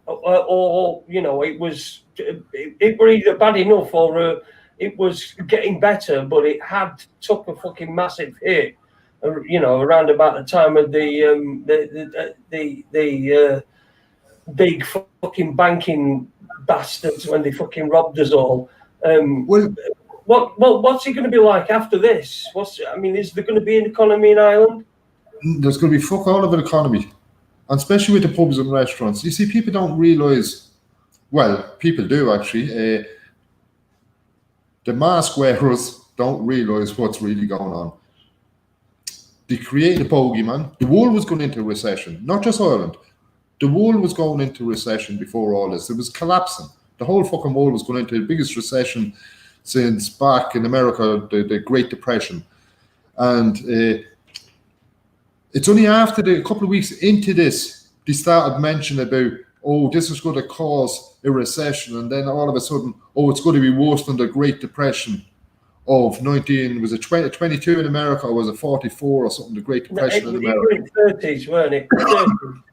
or it was either bad enough or it was getting better, but it had took a fucking massive hit, around about the time of the big fucking banking bastards when they fucking robbed us all. What's it going to be like after this? Is there going to be an economy in Ireland? There's going to be fuck all of an economy, and especially with the pubs and restaurants. You see, people don't realise. Well, people do actually. The mask wearers don't realise what's really going on. They created a bogeyman. The world was going into recession, not just Ireland. The world was going into recession before all this. It was collapsing. The whole fucking world was going into the biggest recession since back in America, the Great Depression. And it's only after a couple of weeks into this, they started mentioning about, this is going to cause a recession, and then all of a sudden, it's going to be worse than the Great Depression of 22 in America, or was it 44 or something, the Great Depression in America? In the 30s, weren't it? 30s.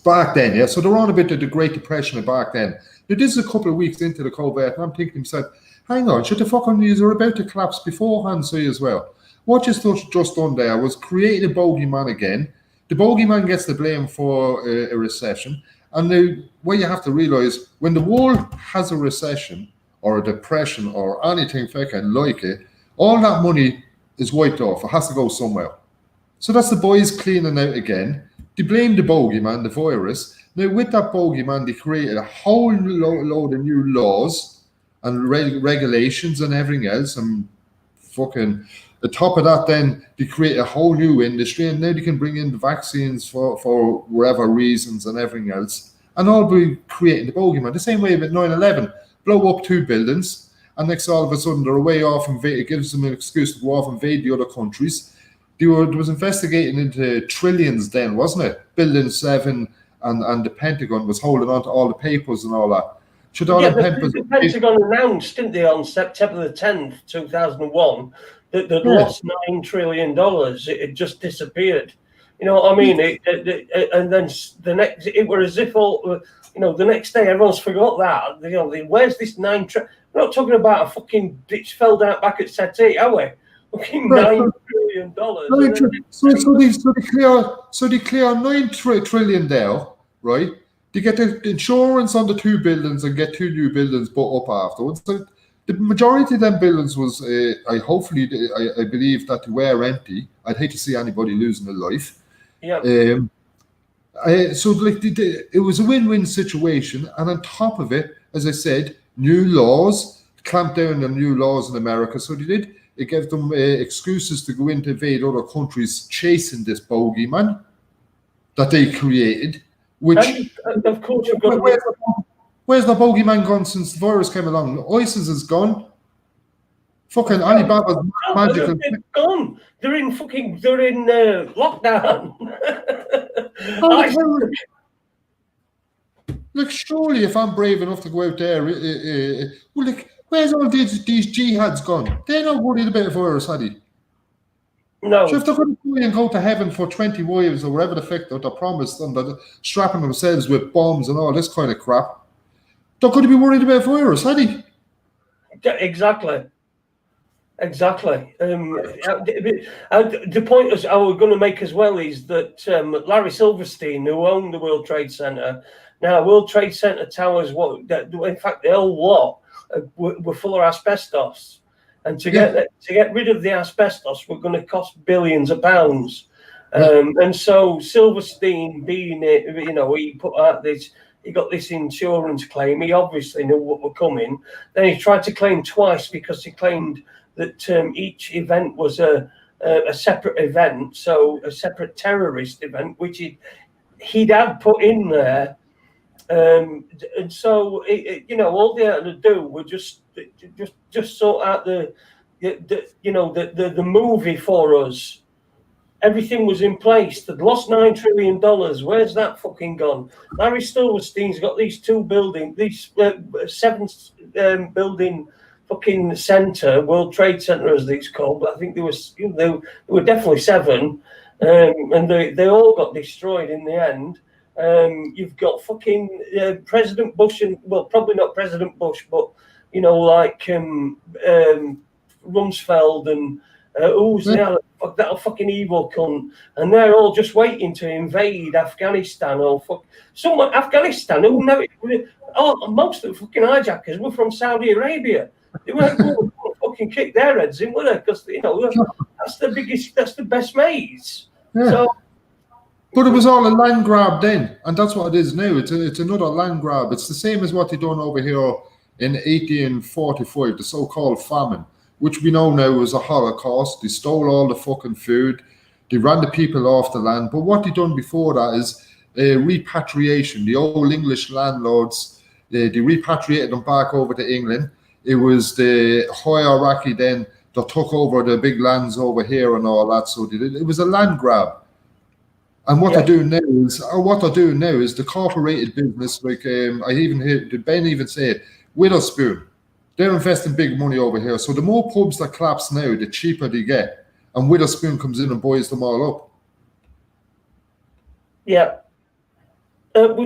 Back then, yeah. So they're on a bit of the Great Depression of back then. Now, this is a couple of weeks into the COVID, and I'm thinking to myself, hang on, should the fucking news are about to collapse beforehand, see as well? What just done there was creating a bogeyman again. The bogeyman gets the blame for a recession. And now, what you have to realise, when the world has a recession or a depression or anything fucking like it, all that money is wiped off. It has to go somewhere. So that's the boys cleaning out again. They blame the bogeyman, the virus. Now, with that bogeyman, they created a whole load of new laws and regulations and everything else. And fucking, on top of that, then they create a whole new industry, and now they can bring in the vaccines for whatever reasons and everything else, and all be creating the bogeyman. The same way with 9/11, blow up 2 buildings, and next all of a sudden they're way off invade. It gives them an excuse to go off and invade the other countries. There was investigating into trillions then, wasn't it? Building 7, and the Pentagon was holding on to all the papers and all that. The Pentagon announced, didn't they, on September the 10th, 2001, that they'd lost $9 trillion. It had just disappeared. You know what I mean? And then the next, it was as if the next day everyone's forgot that. Where's this 9 trillion? We're not talking about a fucking bitch fell down back at SETI, are we? Fucking $9 trillion. So they clear 9 trillion there, right? They get the insurance on the 2 buildings and get 2 new buildings put up afterwards. So the majority of them buildings was, I believe that they were empty. I'd hate to see anybody losing a life. Yeah. It was a win-win situation, and on top of it, as I said, new laws, clamped down on new laws in America. So they did. It gave them excuses to go into invade other countries, chasing this bogeyman that they created. Which, of course, where's the bogeyman gone since the virus came along? ISIS is gone. Fucking Alibaba's magic. They're gone. They're in lockdown. Look, surely if I'm brave enough to go out there, where's all these jihads gone? They're not worried about the virus, are they? No. So if they're going to go to heaven for 20 wives or whatever the fuck they're promised, and they're strapping themselves with bombs and all this kind of crap, they're going to be worried about virus, are they? Exactly. Exactly. The point I was going to make as well is that Larry Silverstein, who owned the World Trade Center, now World Trade Center towers, in fact, the whole lot were full of asbestos, and to get rid of the asbestos were going to cost billions of pounds. And so Silverstein, being it, he put out this. He got this insurance claim. He obviously knew what were coming. Then he tried to claim twice because he claimed that each event was a separate event, so a separate terrorist event, which he'd had put in there. And so, all they had to do was just sort out the movie for us. Everything was in place. They'd lost $9 trillion. Where's that fucking gone? Larry Silverstein's got these seven building fucking center, World Trade Center as it's called, but I think there were definitely seven, and they all got destroyed in the end. You've got fucking President Bush, and well, probably not President Bush, but like Rumsfeld and who's that fucking evil cunt, and they're all just waiting to invade Afghanistan or Afghanistan. Most of the fucking hijackers were from Saudi Arabia. They weren't going to fucking kick their heads in, were they? Because that's the best mates. Yeah. So, but it was all a land grab then, and that's what it is now. It's another land grab. It's the same as what they done over here in 1845, the so-called famine, which we know now was a Holocaust. They stole all the fucking food. They ran the people off the land. But what they done before that is repatriation. The old English landlords, they repatriated them back over to England. It was the hierarchy then that took over the big lands over here and all that. So it was a land grab. And what they're doing now is the corporated business. Like I even heard Ben even say it, Witherspoon. They're investing big money over here. So the more pubs that collapse now, the cheaper they get. And Witherspoon comes in and buys them all up. Yeah. It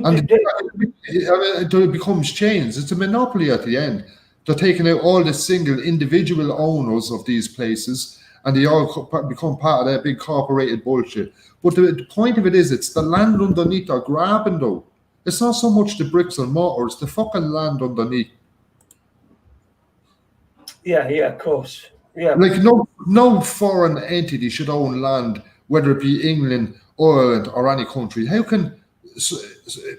becomes chains. It's a monopoly at the end. They're taking out all the single individual owners of these places, and they all become part of that big corporated bullshit. But the point of it is, it's the land underneath they're grabbing, though. It's not so much the bricks and mortar, it's the fucking land underneath. Yeah, of course. Yeah. Like no foreign entity should own land, whether it be England, Ireland, or any country. How can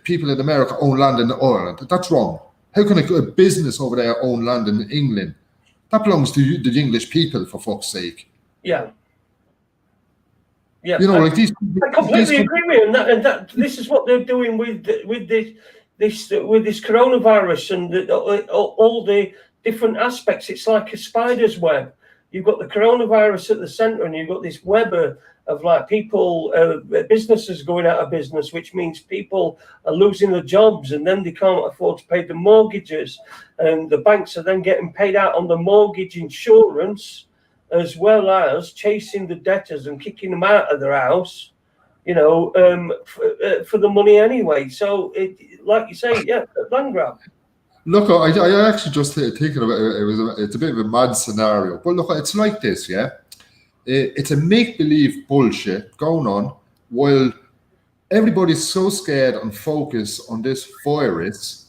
people in America own land in Ireland? That's wrong. How can a business over there own land in England? That belongs to the English people, for fuck's sake. Yeah. Yeah. Like these. I completely agree with you, and that this is what they're doing with this coronavirus and all the different aspects. It's like a spider's web. You've got the coronavirus at the center, and you've got this web of like people, businesses going out of business, which means people are losing their jobs, and then they can't afford to pay the mortgages, and the banks are then getting paid out on the mortgage insurance, as well as chasing the debtors and kicking them out of their house, for the money anyway. So, like you say, land grab. Look, I actually just thinking about it. It's a bit of a mad scenario, but look, it's like this, yeah. It's a make-believe bullshit going on while everybody's so scared and focused on this virus.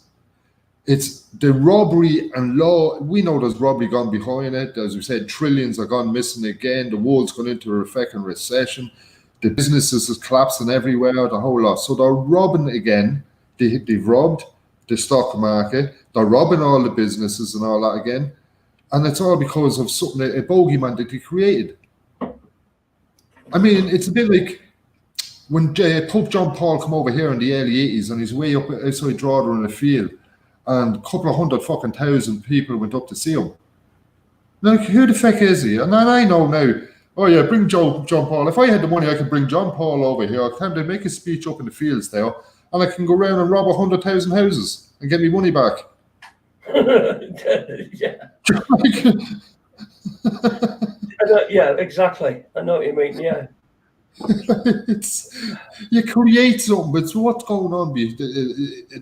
It's the robbery and law. We know there's robbery gone behind it. As we said, trillions are gone missing again. The world's gone into a fucking recession. The businesses is collapsing everywhere, the whole lot. So they're robbing again. They've robbed the stock market. They're robbing all the businesses and all that again. And it's all because of something, a bogeyman that they created. I mean, it's a bit like when Pope John Paul come over here in the early 80s and he's way up outside Drogheda in the field, and a couple of 100,000 people went up to see him. Like, who the fuck is he? And I know now, oh yeah, bring John Paul. If I had the money, I could bring John Paul over here. I can make a speech up in the fields there, and I can go around and rob 100,000 houses and get me money back. Yeah. Yeah, exactly. I know what you mean. Yeah. You create something, but what's going on?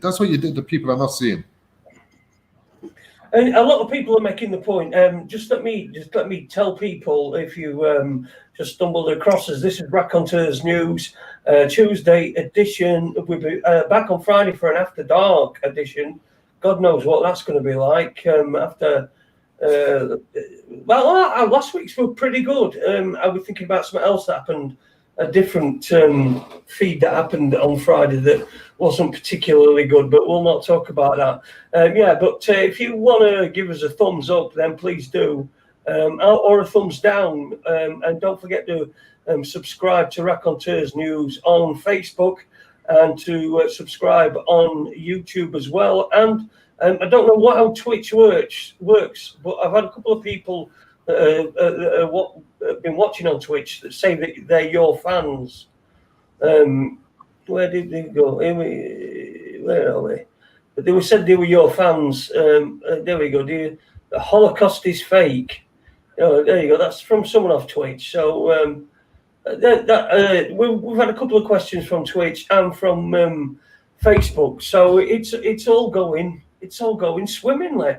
That's what you did. The people are not seeing. And a lot of people are making the point. Just let me tell people, if you just stumbled across us, this is Raconteurs News, Tuesday edition. We'll be back on Friday for an After Dark edition. God knows what that's going to be like after. Well, last week's were pretty good. I was thinking about something else that happened, a different feed that happened on Friday that wasn't particularly good, but we'll not talk about that. But if you want to give us a thumbs up, then please do, or a thumbs down, and don't forget to subscribe to Raconteurs News on Facebook and to subscribe on YouTube as well. And I don't know how Twitch works, but I've had a couple of people that have been watching on Twitch that say that they're your fans. Where did they go? Where are we? But they said they were your fans. There we go. The Holocaust is fake. Oh, there you go. That's from someone off Twitch. So we've had a couple of questions from Twitch and from Facebook. So it's all going swimmingly.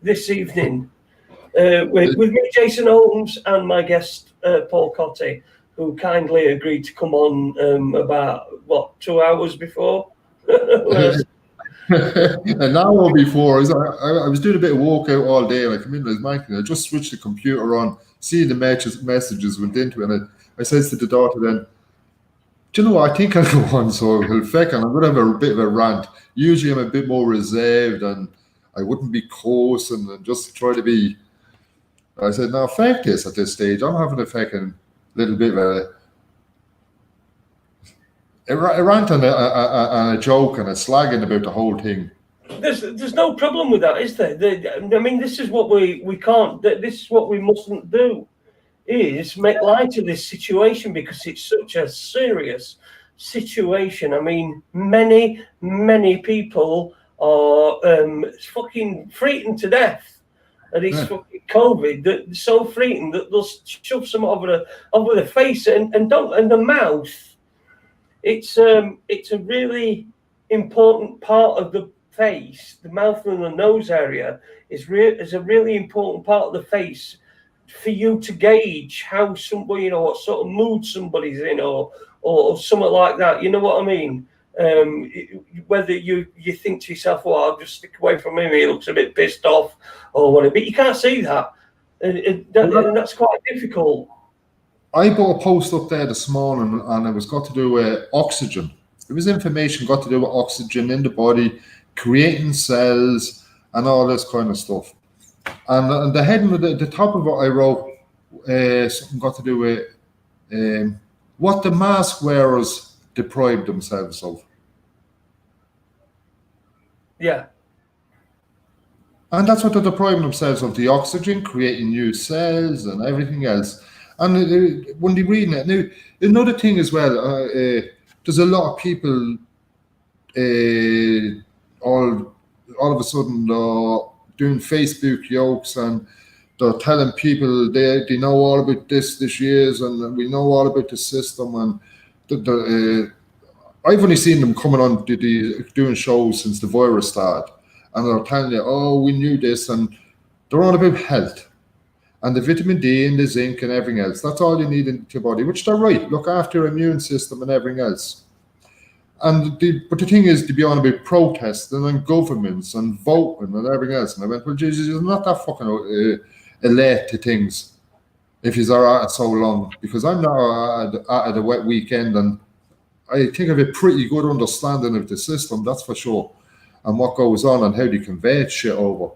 This evening with me, Jason Holmes, and my guest Paul Cotty, who kindly agreed to come on about 2 hours before. An hour before, I was doing a bit of walkout all day, and I come in with Mike, and I just switched the computer on, seeing the messages went into it, and I says to the daughter then, do you know what, I think I'll go on, so I'll feck, and I'm going to have a bit of a rant. Usually I'm a bit more reserved, and I wouldn't be close, and just try to be, I said, no, feck this at this stage. I'm having a fecking little bit of a rant and a joke and a slagging about the whole thing. There's no problem with that, is there? I mean, this is what we can't. This is what we mustn't do, is make light of this situation, because it's such a serious situation. I mean, many people are fucking frightened to death of this fucking COVID. That so frightened that they'll shove some over the face and the mouth. It's a really important part of the face. The mouth and the nose area is a really important part of the face for you to gauge how somebody, what sort of mood somebody's in, or something like that. You know what I mean? Whether you think to yourself, well, I'll just stick away from him, he looks a bit pissed off or whatever, but you can't see that. And that's quite difficult. I put a post up there this morning, and it was got to do with oxygen. It was information got to do with oxygen in the body, creating cells, and all this kind of stuff. And the heading of the top of what I wrote, something got to do with what the mask wearers deprived themselves of. Yeah. And that's what they're depriving themselves of, the oxygen, creating new cells and everything else. And when they're reading it, now, another thing as well, there's a lot of people all of a sudden doing Facebook jokes, and they're telling people they know all about this year's, and we know all about the system. And I've only seen them coming on doing shows since the virus started, and they're telling you, oh, we knew this, and they're all about health and the vitamin D and the zinc and everything else. That's all you need in your body, which they're right. Look after your immune system and everything else. But the thing is, to be on about protesting and governments and voting and everything else. And I went, well, Jesus, you're not that fucking alert to things if you're at it so long, because I'm not at a wet weekend, and I think I have a pretty good understanding of the system, that's for sure, and what goes on and how they convey shit over.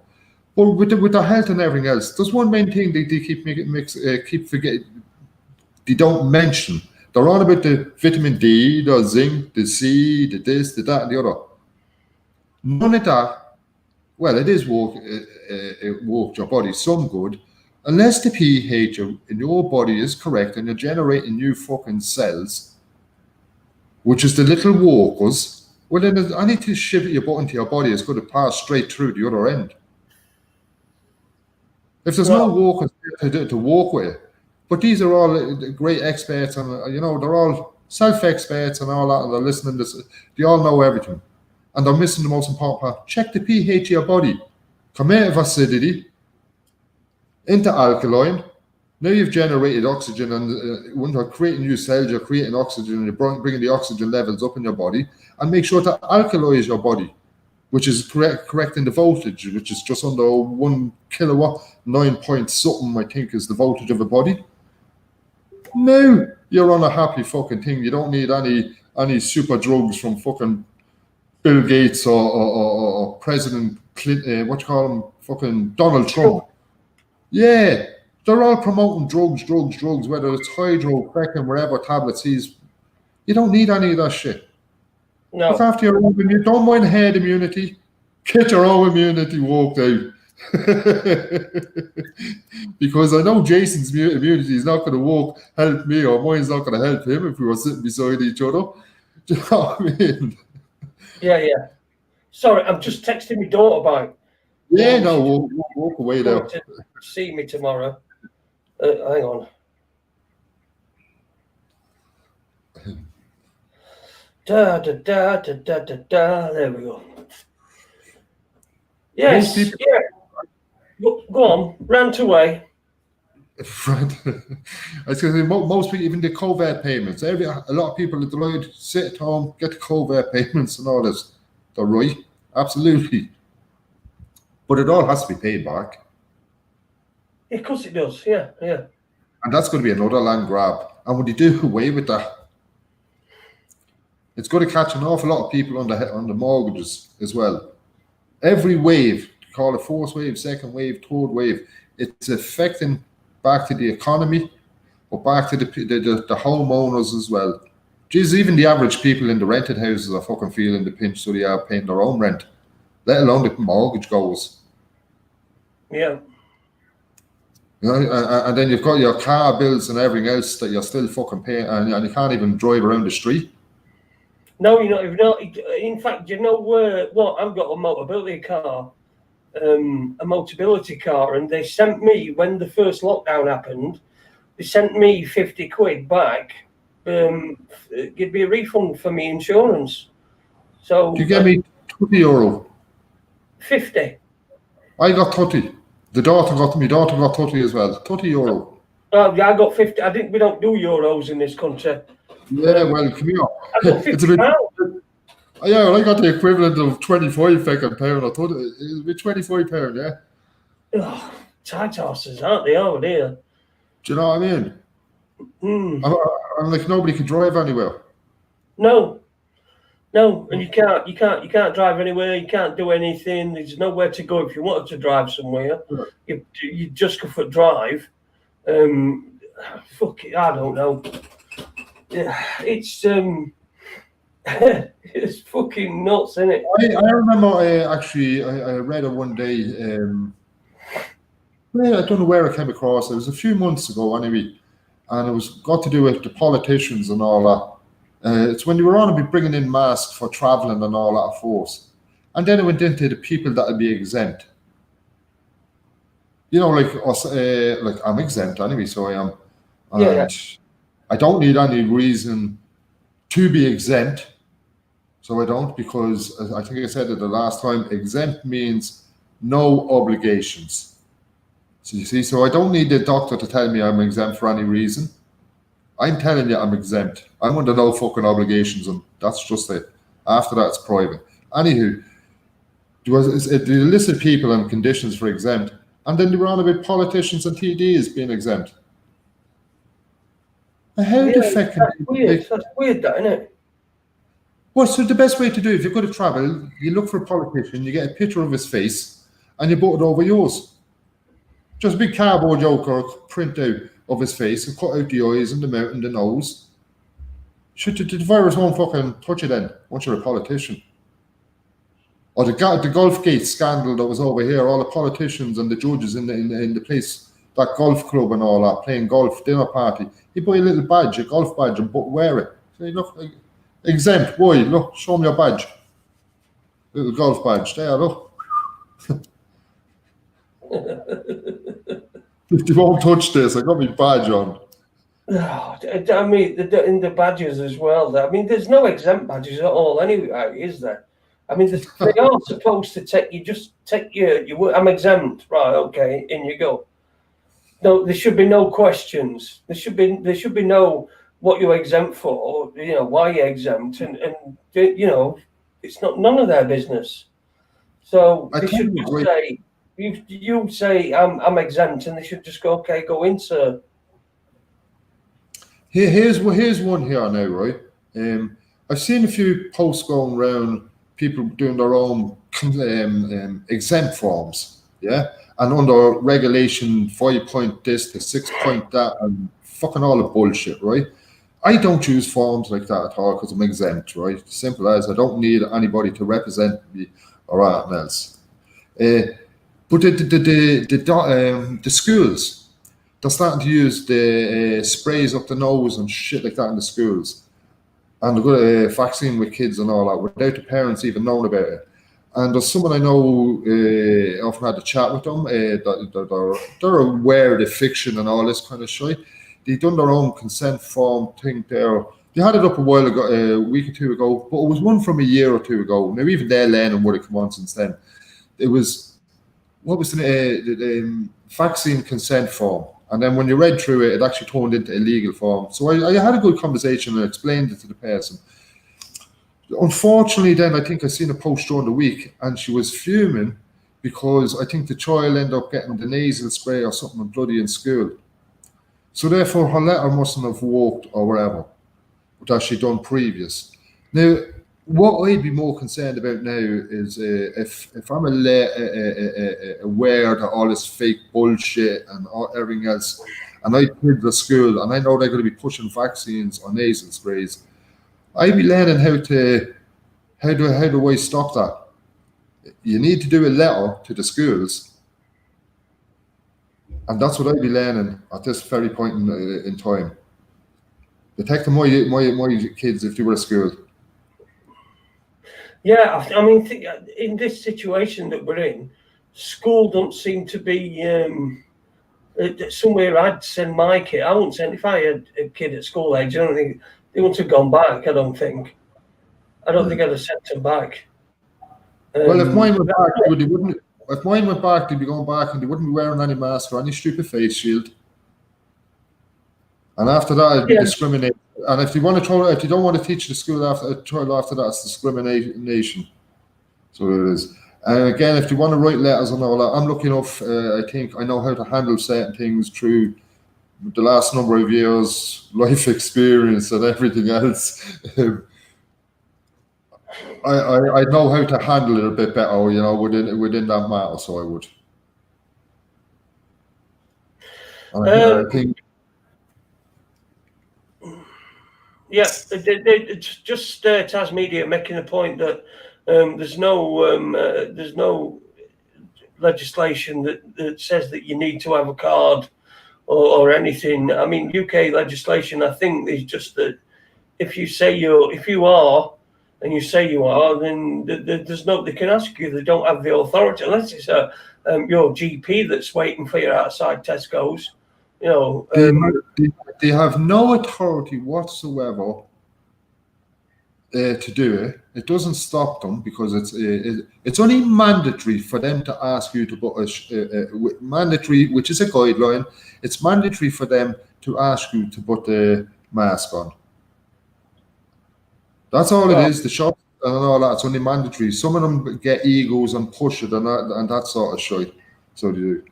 But with the health and everything else, there's one main thing they keep forgetting. They don't mention. They're on about the vitamin D, the zinc, the C, the this, the that, and the other. None of that. Well, it is work your body some good, unless the pH in your body is correct and you're generating new fucking cells, which is the little walkers. Well, then I need to shift your butt into your body. It's going to pass straight through the other end. If there's no walkers to walk with, but these are all great experts, and they're all self-experts and all that, and they're listening to this. They all know everything. And they're missing the most important part. Check the pH of your body. Come out of acidity into alkaline. Now you've generated oxygen, and when you're creating new cells, you're creating oxygen, and you're bringing the oxygen levels up in your body, and make sure to alkalize your body, which is correcting the voltage, which is just under 1 kilowatt, 9 point something, I think, is the voltage of the body. Now you're on a happy fucking thing. You don't need any super drugs from fucking Bill Gates or President Clinton, what you call him, fucking Donald Trump. Yeah, they're all promoting drugs, whether it's hydro, fucking wherever tablets. You don't need any of that shit. No. Look after your own immunity. Don't mind herd immunity. Get your own immunity worked out. Because I know Jason's immunity is not going to help me, or mine's not going to help him if we were sitting beside each other. Do you know what I mean? Yeah. Sorry, I'm just texting my daughter back. Yeah, no, we'll walk away now. To see me tomorrow. Hang on. There we go. Yes, yeah. Go on, rant away. I was going to say, most people, even the COVID payments, a lot of people are delighted to sit at home, get the COVID payments and all this. They're right, absolutely. But it all has to be paid back. Yeah, of course it does, yeah. And that's going to be another land grab. And when you do away with that, it's going to catch an awful lot of people on the mortgages as well. Every wave, call it fourth wave, second wave, third wave, it's affecting back to the economy, but back to the homeowners as well. Geez, even the average people in the rented houses are fucking feeling the pinch, so they are paying their own rent, let alone the mortgage goes. Yeah. You know, and then you've got your car bills and everything else that you're still fucking paying, and you can't even drive around the street. No, you're not. In fact, you know what? I've got a Motability car, and they sent me, when the first lockdown happened, they sent me 50 quid back. Give me a refund for me insurance. So you get me €20. 50. I got 30. My daughter got 30 as well. €30. Oh, yeah, I got 50. We don't do euros in this country. Yeah, well, come here. I got 50 pounds. Yeah, well, I got the equivalent of 25 fucking pound. I thought it'd be 25 pound, yeah. Oh, tight asses, aren't they, over there? Do you know what I mean? I'm like, nobody can drive anywhere. No, and you can't drive anywhere. You can't do anything. There's nowhere to go if you wanted to drive somewhere. Yeah. You just go for a drive. Fuck it, I don't know. Yeah, it's it's fucking nuts, isn't it? I remember I read it one day. I don't know where I came across it. It was a few months ago anyway, and it was got to do with the politicians and all that. It's when you were on to be bringing in masks for travelling and all that force, and then it went into the people that would be exempt. You know, like us, like I'm exempt anyway, so I am. And I don't need any reason to be exempt. So I don't, because I think I said it the last time, exempt means no obligations. So you see, so I don't need the doctor to tell me I'm exempt for any reason. I'm telling you I'm exempt. I'm under no fucking obligations, and that's just it. After that, it's private. Anywho, they listed people and conditions for exempt, and then they were on about politicians and TDs being exempt. How the fuck? That's weird, that, isn't it? Well, so the best way to do it, if you're going to travel, you look for a politician, you get a picture of his face, and you put it over yours. Just a big cardboard joker print out of his face and cut out the eyes and the mouth and the nose. The virus won't fucking touch you then, once you're a politician. Or the Golfgate scandal that was over here, all the politicians and the judges in the place, that golf club and all that, playing golf, dinner party. You buy a little badge, a golf badge, and wear it. Say, look, exempt, boy, look, show me your badge. Little golf badge, there, look. You won't touch this, I got my badge on. Oh, I mean, in the badges as well. I mean, there's no exempt badges at all anyway, is there? I mean, they are supposed to take your I'm exempt, right? Okay, in you go. No, there should be no questions. There should be no what you're exempt for, why you're exempt, and it's none of their business. So they should just say, you say I'm exempt, and they should just go, okay, go in, sir. Here's one here now, right? I've seen a few posts going around, people doing their own exempt forms, yeah, and under regulation 5 point this to 6 point that, and fucking all the bullshit, right? I don't use forms like that at all because I'm exempt, right? Simple as, I don't need anybody to represent me or anything else. But the schools, they're starting to use the sprays up the nose and shit like that in the schools. And they're going to vaccine with kids and all that without the parents even knowing about it. And there's someone I know, often had a chat with them, they're aware of the fiction and all this kind of shit. They've done their own consent form thing there. They had it up a while ago, a week or two ago, but it was one from a year or two ago. Now, even their learning would have come on since then. It was, what was the vaccine consent form? And then when you read through it, it actually turned into a legal form. So I had a good conversation and explained it to the person. Unfortunately, then I think I seen a post during the week, and she was fuming because I think the child ended up getting the nasal spray or something bloody in school. So therefore, her letter mustn't have worked or whatever, that she'd done previous. Now, what I'd be more concerned about now is if I'm aware that all this fake bullshit and everything else, and I kid the school and I know they're going to be pushing vaccines or nasal sprays, I'd be learning how do I stop that? You need to do a letter to the schools, and that's what I'd be learning at this very point in time. Protecting my kids if they were at school. Yeah, I mean, in this situation that we're in, school don't seem to be somewhere I'd send my kid. I wouldn't send, if I had a kid at school age, I don't think they wouldn't have gone back, I don't think. I don't think I'd have sent them back. Well, if mine went back, they wouldn't. If mine went back, they'd be going back and they wouldn't be wearing any mask or any stupid face shield. And after that, it'd be discrimination. And if you don't want to teach the school child after that, it's discrimination. So it is. And again, if you want to write letters and all that, I'm lucky enough. I think I know how to handle certain things through the last number of years, life experience and everything else. I know how to handle it a bit better, within that matter. So I would. I think. Yeah, it's just Taz Media making a point that there's no legislation that says that you need to have a card or anything. I mean, UK legislation, I think, is just that if you are, and you say you are, then they can ask you. They don't have the authority unless it's your GP that's waiting for you outside Tesco's. They have no authority whatsoever to do it. It doesn't stop them because it's only mandatory for them to ask you to put mandatory, which is a guideline. It's mandatory for them to ask you to put the mask on. That's all it is. The shops and all that, it's only mandatory. Some of them get egos and push it and that sort of shit. So they do.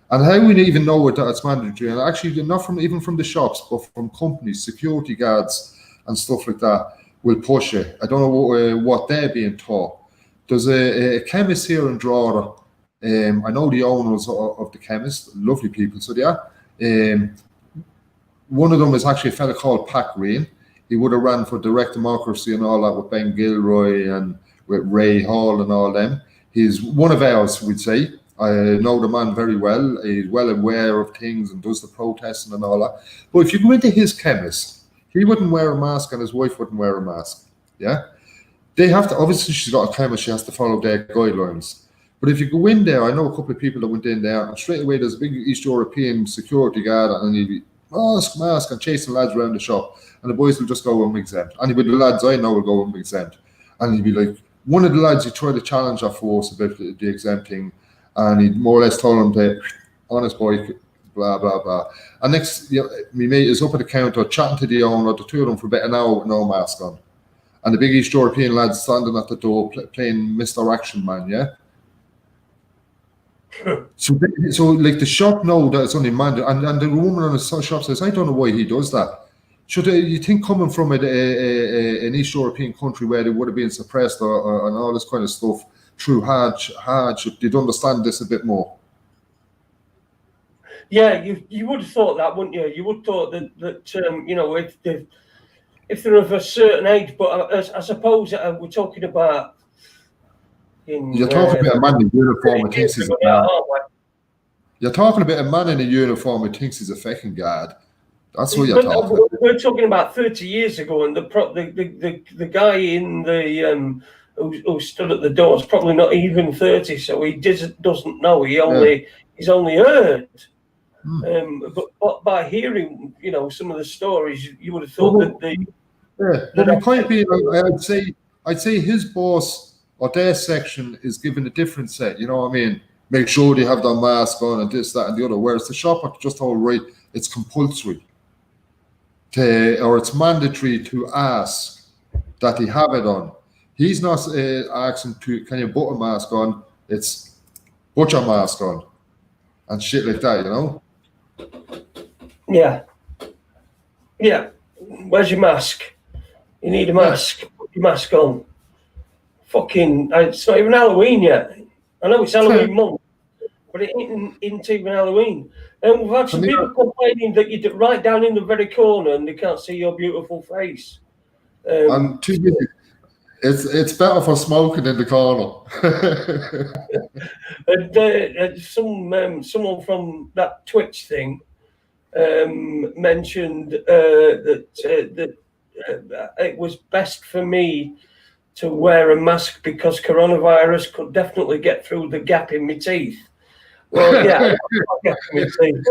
And how we even know that it's mandatory, and actually not even from the shops, but from companies, security guards and stuff like that will push it. I don't know what they're being taught. There's a chemist here in Drogheda. I know the owners of the chemist, lovely people, so they are. One of them is actually a fella called Pat Green. He would have ran for direct democracy and all that with Ben Gilroy and with Ray Hall and all them. He's one of ours, we'd say. I know the man very well. He's well aware of things and does the protesting and all that. But if you go into his chemist, he wouldn't wear a mask and his wife wouldn't wear a mask. Yeah? They have to, obviously she's got a chemist, she has to follow their guidelines. But if you go in there, I know a couple of people that went in there, and straight away there's a big East European security guard, and he'd be mask, and chasing lads around the shop. And the boys will just go, I'm exempt. Anybody, the lads I know will go, I'm exempt. And he'd be like, one of the lads, he tried to challenge that force about the exempt thing, and he more or less told him to, honest boy, blah, blah, blah. And next, my mate is up at the counter chatting to the owner, the two of them for about an hour with no mask on. And the big East European lads standing at the door playing Mr. Action Man, yeah? So like the shop know that it's only man, and the woman on the shop says, I don't know why he does that. Should you think coming from an East European country where they would have been suppressed or and all this kind of stuff through hardship, you'd understand this a bit more. Yeah, you would have thought that, wouldn't you? You would have thought that you know, if they're of a certain age, but I suppose we're talking about. You're talking about a man in a uniform who thinks he's a guard. You're talking about a man in a uniform who thinks he's a fucking guard. That's what you're talking about. We're talking about 30 years ago, and the guy in the who stood at the door is probably not even 30, so he doesn't know. He's only heard. But by hearing, you know, some of the stories, you would have thought that the point being, I'd say his boss or their section is given a different set. You know what I mean? Make sure they have their mask on and this, that, and the other. Whereas the shop are just all right. It's compulsory or it's mandatory to ask that he have it on. He's not asking to, can you put a mask on? It's put your mask on and shit like that, you know? Yeah. Where's your mask? You need a mask. Put your mask on. Fucking, it's not even Halloween yet. I know it's Halloween month, but it isn't even Halloween. And we've had some people complaining that you're right down in the very corner and they can't see your beautiful face. I'm too busy. It's better for smoking in the corner. And someone from that Twitch thing mentioned that it was best for me to wear a mask because coronavirus could definitely get through the gap in my teeth. Well, yeah, I'll get through my teeth.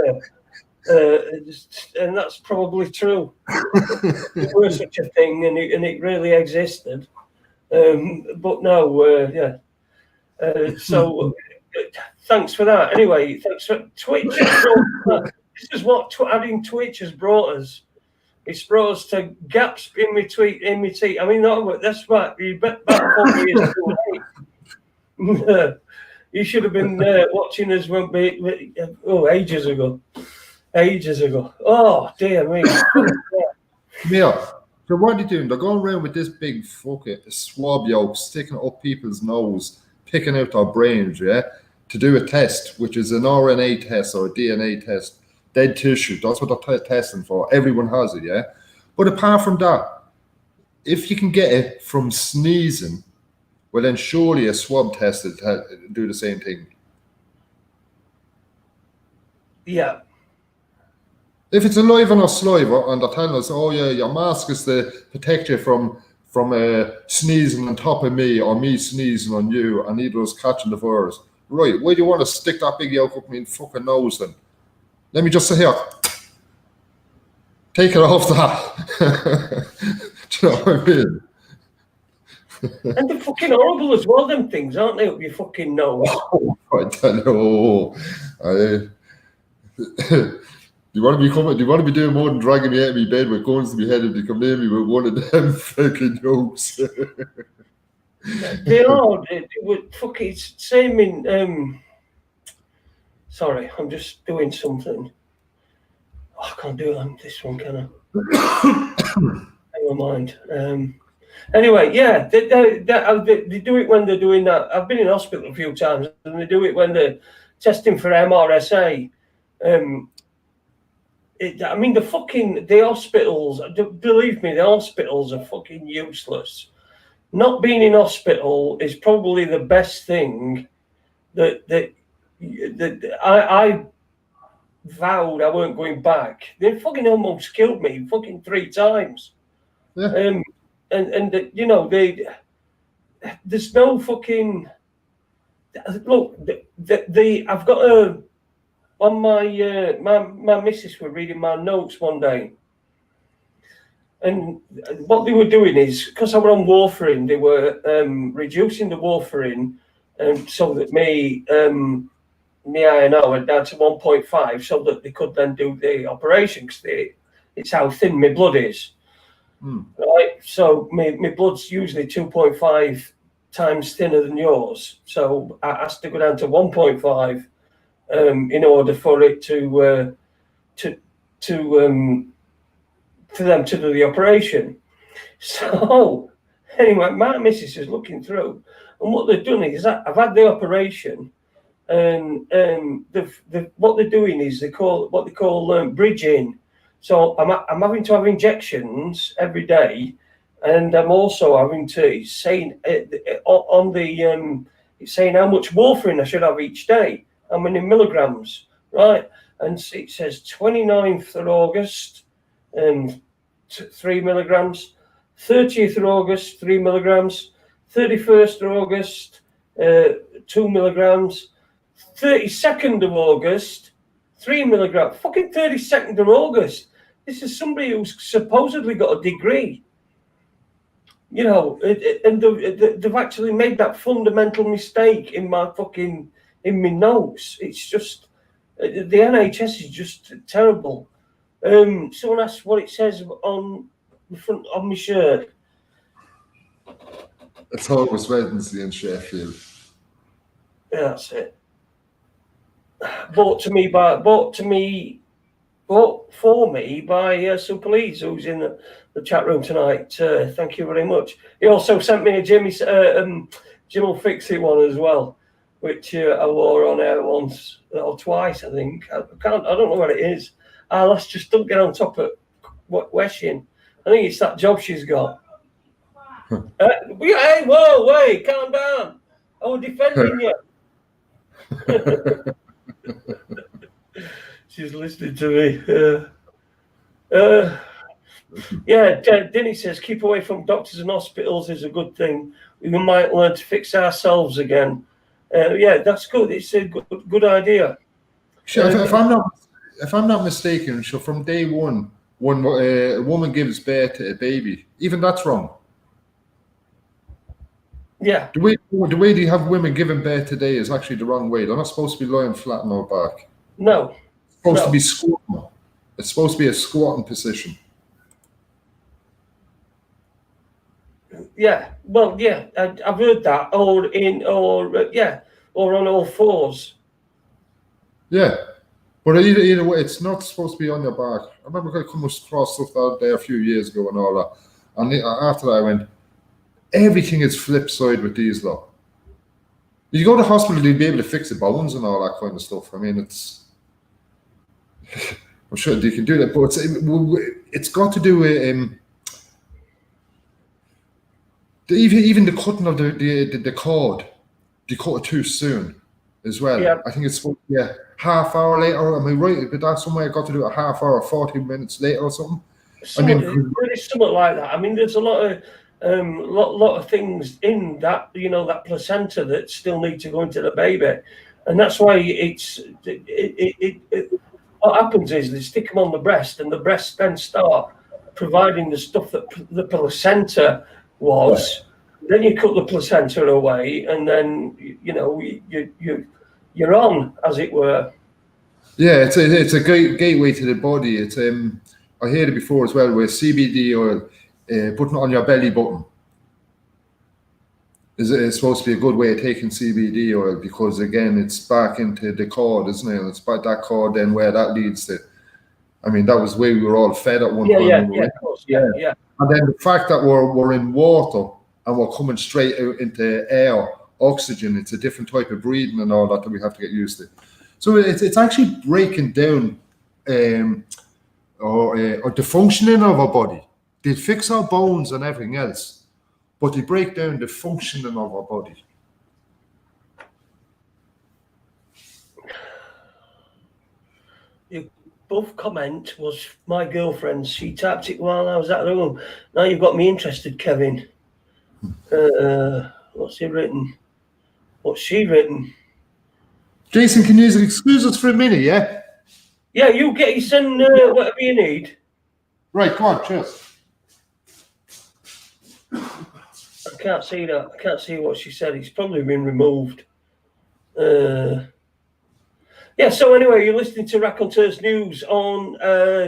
And that's probably true. There was such a thing, and it really existed. But no, so thanks for that. Anyway, thanks for Twitch. This is what adding Twitch has brought us. It's brought us to gaps in my teeth. I mean, that's right. You bet back 4 years too late. You should have been watching us ages ago. Oh, dear me. Yeah. So what are they doing? They're going around with this big fucking swab yoke, sticking it up people's nose, picking out their brains, yeah, to do a test, which is an RNA test or a DNA test. Dead tissue, that's what they're testing for. Everyone has it, yeah? But apart from that, if you can get it from sneezing, well then surely a swab test would do the same thing. Yeah. If it's alive or not saliva, and they're telling us, oh yeah, your mask is to protect you from sneezing on top of me or me sneezing on you and either of us catching the virus. Right, why do you want to stick that big yoke up my fucking nose then? Let me just say here, take it off that. Do you know what I mean? And they're fucking horrible as well, them things, aren't they, up your fucking nose? Oh, I don't know. Do you want to be doing more than dragging me out of my bed with guns to my head if you come near me with one of them fucking jokes? They are. They were fucking same in. Sorry, I'm just doing something. Oh, I can't do it on this one, can I? Never mind. Anyway, yeah, they do it when they're doing that. I've been in hospital a few times, and they do it when they're testing for MRSA. I mean, the hospitals, believe me, the hospitals are fucking useless. Not being in hospital is probably the best thing that I vowed I weren't going back. They fucking almost killed me fucking 3 times. Yeah. And you know, there's no fucking look. I've got a on my missus were reading my notes one day, And what they were doing is, because I were on warfarin, they were reducing the warfarin so that my INO went down to 1.5 so that they could then do the operation, because it's how thin my blood is. Right? So my blood's usually 2.5 times thinner than yours. So I has to go down to 1.5 in order for it for them to do the operation. So anyway, my missus is looking through, and what they've done is that I've had the operation, and what they're doing is they call bridging. So I'm having to have injections every day, and I'm also having to. It's saying it's saying how much warfarin I should have each day, how many milligrams, right? And it says 29th of August, 3 milligrams, 30th of August, 3 milligrams, 31st of August, 2 milligrams, 32nd of August, 3 milligrams. Fucking 32nd of August. This is somebody who's supposedly got a degree. You know, and they've actually made that fundamental mistake in my notes. It's just, the NHS is just terrible. Someone asked what it says on the front of my shirt. It's always Wednesday in Sheffield. Yeah, that's it. Bought for me by Super Leeds, who's in the chat room tonight. Thank you very much. He also sent me a Jim will fix it one as well, which I wore on air once or twice, I think. I don't know what it is. Let's just don't get on top of where's she in. I think it's that job she's got. Hey, whoa, wait, calm down. I was defending you. She's listening to me. Yeah, Denny says, keep away from doctors and hospitals is a good thing. We might learn to fix ourselves again. Yeah, that's good. It's a good idea. If I'm not mistaken, so from day one, when a woman gives birth to a baby, even that's wrong. Yeah. The way they have women giving birth today is actually the wrong way. They're not supposed to be lying flat on their back. No. It's supposed to be squatting. It's supposed to be a squatting position. Yeah. Well, yeah, I've heard that. Or on all fours. Yeah. But either way, it's not supposed to be on your back. I remember I come across stuff the other day a few years ago and all that. And after that, I went, everything is flip side with these lot. You go to the hospital, you'll be able to fix the bones and all that kind of stuff. I mean, it's... I'm sure you can do that, but it's got to do with... even the cutting of the cord, they cut it too soon as well. Yeah. I think it's supposed to be a half hour later. Am I right? But that's somewhere I got to do a half hour or 40 minutes later or something. There's something like that. I mean, there's a lot of things in that, that placenta that still need to go into the baby, and that's why what happens is they stick them on the breast, and the breast then start providing the stuff that the placenta was. Then you cut the placenta away, and then you're on, as it were. Yeah, it's a great gateway to the body. It's I heard it before as well, where CBD oil, putting it on your belly button, is supposed to be a good way of taking CBD oil, because again, it's back into the cord, isn't it? It's back that cord, then where that leads to. I mean, that was the way we were all fed at one point. Yeah, of course, yeah. And then the fact that we're in water and we're coming straight out into air, oxygen, it's a different type of breathing and all that we have to get used to. So it's actually breaking down or the functioning of our body. They fix our bones and everything else, but they break down the functioning of our body. Your both comment was my girlfriend. She tapped it while I was at the room. Now you've got me interested, Kevin. What's he written? What's she written? Jason, can you excuse us for a minute, yeah? Yeah, you send whatever you need. Right, come on, cheers. can't see that. I can't see what she said. It's probably been removed. Yeah, so anyway, you're listening to Raconteurs News on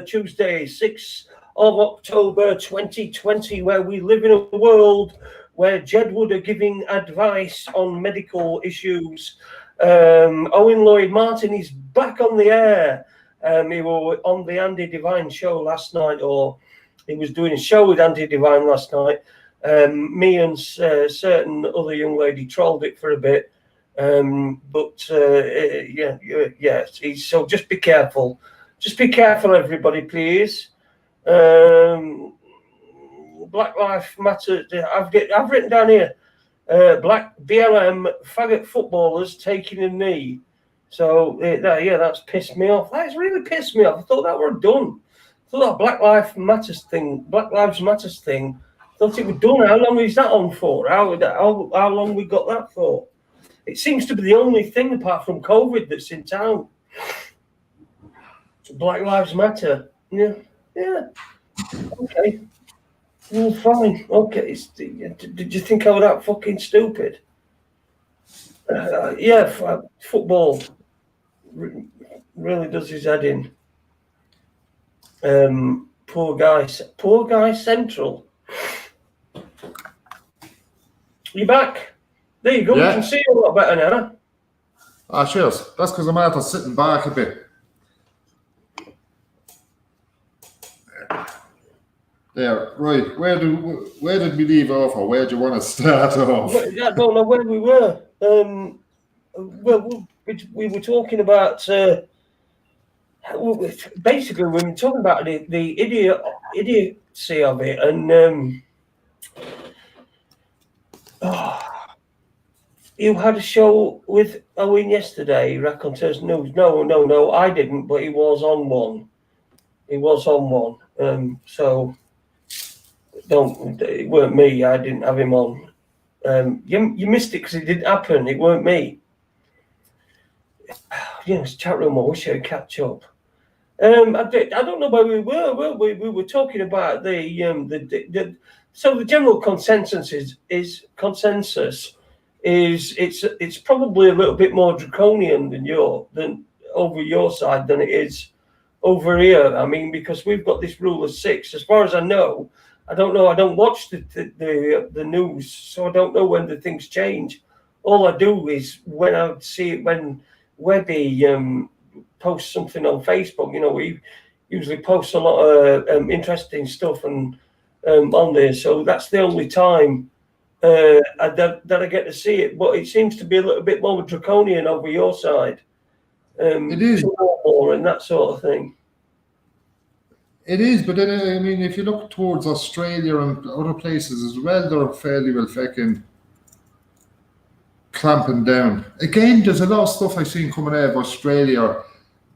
Tuesday, 6th of October 2020, where we live in a world where Jedwood are giving advice on medical issues. Owen Lloyd Martin is back on the air. He was on the Andy Devine show last night, or he was doing a show with Andy Devine last night. Me and certain other young lady trolled it for a bit. So just be careful. Just be careful, everybody, please. Black Lives Matter. I've written down here. Black BLM faggot footballers taking a knee. So that's pissed me off. That's really pissed me off. I thought that were done. I thought that Black Lives Matter thing. I thought it was done. How long is that on for? How long we got that for? It seems to be the only thing apart from COVID that's in town. Black Lives Matter. Yeah. Okay. Well, fine. Okay. Did you think I was that fucking stupid? Football really does his head in. Poor guy Central. You back? There you go. Yeah. You can see a lot better now. Cheers. That's because I'm out of sitting back a bit. There, right. Where did we leave off, or where do you want to start off? I don't know where we were. We were talking about. Basically, we were talking about the idiocy of it, and you had a show with Owen yesterday, Raconteurs News. No, I didn't, but he was on one. So it weren't me. I didn't have him on. You missed it because it didn't happen. It weren't me. It's chat room. I wish I'd catch up. I don't know where we were. We were talking about so the general consensus is it's probably a little bit more draconian than over your side than it is over here. I mean, because we've got this rule of 6. As far as I know, I don't know. I don't watch the news, so I don't know when the things change. All I do is when I see it, when Webby posts something on Facebook. We usually post a lot of interesting stuff and on there. So that's the only time that I get to see it. But it seems to be a little bit more draconian over your side. It is more and that sort of thing. It is, but then I mean, if you look towards Australia and other places as well, they're fairly well fucking clamping down. Again, there's a lot of stuff I've seen coming out of Australia,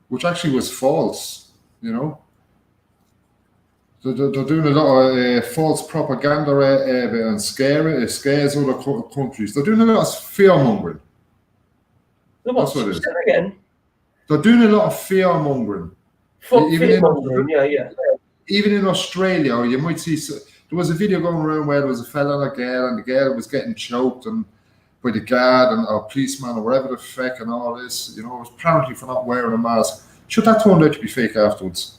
which actually was false. They're doing a lot of false propaganda and scares other countries. They're doing a lot of fear mongering. That's what it is. Again. They're doing a lot of fear mongering. Even in Australia, you might see there was a video going around where there was a fella and a girl, and the girl was getting choked by the guard or policeman or whatever the fuck and all this. It was apparently for not wearing a mask. Should that turned out to be fake afterwards?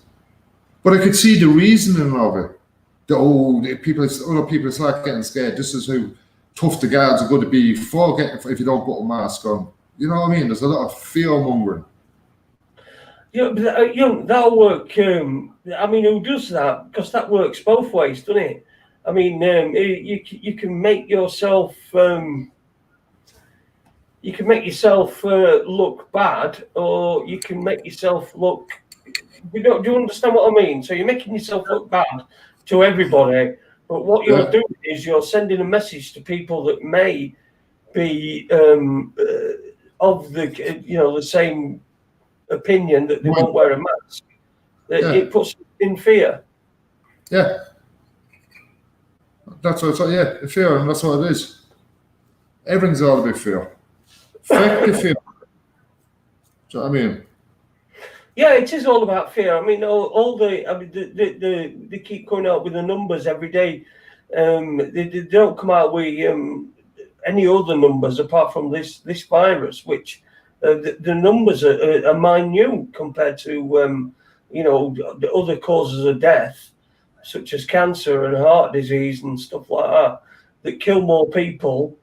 But I could see the reasoning of it. Other people start getting scared. This is how tough the guards are going to be if you don't put a mask on. You know what I mean? There's a lot of fear mongering. That'll work. I mean, who does that? Because that works both ways, doesn't it? I mean, you can make yourself look bad, or you can make yourself look. Do you understand what I mean? So you're making yourself look bad to everybody, but what you're doing is you're sending a message to people that may be of the same opinion that they won't wear a mask. It puts in fear. Yeah. That's what it's fear, and that's what it is. Everything's all about fear. Effective fear. Do you know what I mean? Yeah, it is all about fear. I mean, they keep coming out with the numbers every day. They don't come out with any other numbers apart from this virus, which the numbers are minute compared to the other causes of death, such as cancer and heart disease and stuff like that kill more people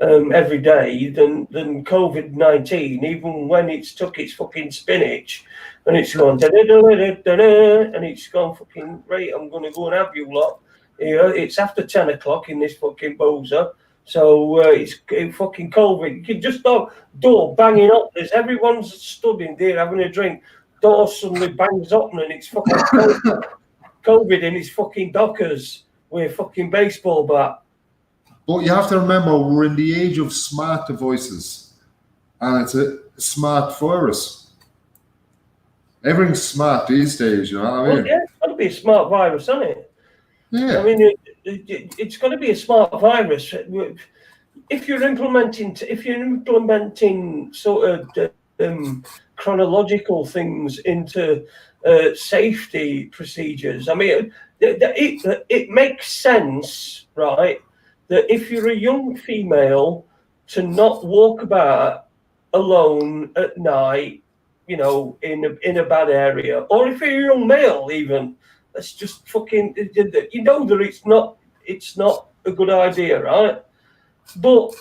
every day than COVID-19, even when it's took its fucking spinach and it's gone and it's gone fucking right. I'm going to go and have you lot. It's after 10 o'clock in this fucking bozer. So it's fucking COVID. You can just door banging up. There's everyone's stood in there having a drink. Door suddenly bangs up and it's fucking COVID in his fucking dockers with a fucking baseball bat. But you have to remember, we're in the age of smart devices, and it's a smart virus. Everything's smart these days, you know what I mean? Well, yeah, it's got to be a smart virus, isn't it? Yeah. I mean, it's got to be a smart virus. If you're implementing sort of chronological things into safety procedures, I mean, it makes sense, right? That if you're a young female, to not walk about alone at night, in a bad area, or if you're a young male, even, that's just fucking, that it's not a good idea, right? But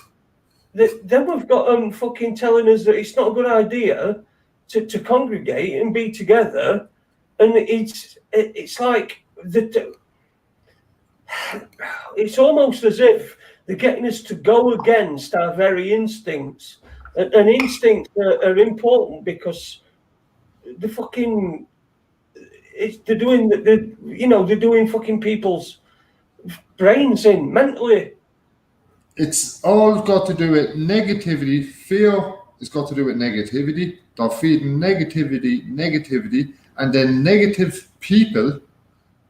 then we've got fucking telling us that it's not a good idea to congregate and be together, and it's like it's almost as if they're getting us to go against our very instincts, and instincts are important because they're fucking. They're doing fucking people's brains in mentally. It's all got to do with negativity. Fear has got to do with negativity. They're feeding negativity, and then negative people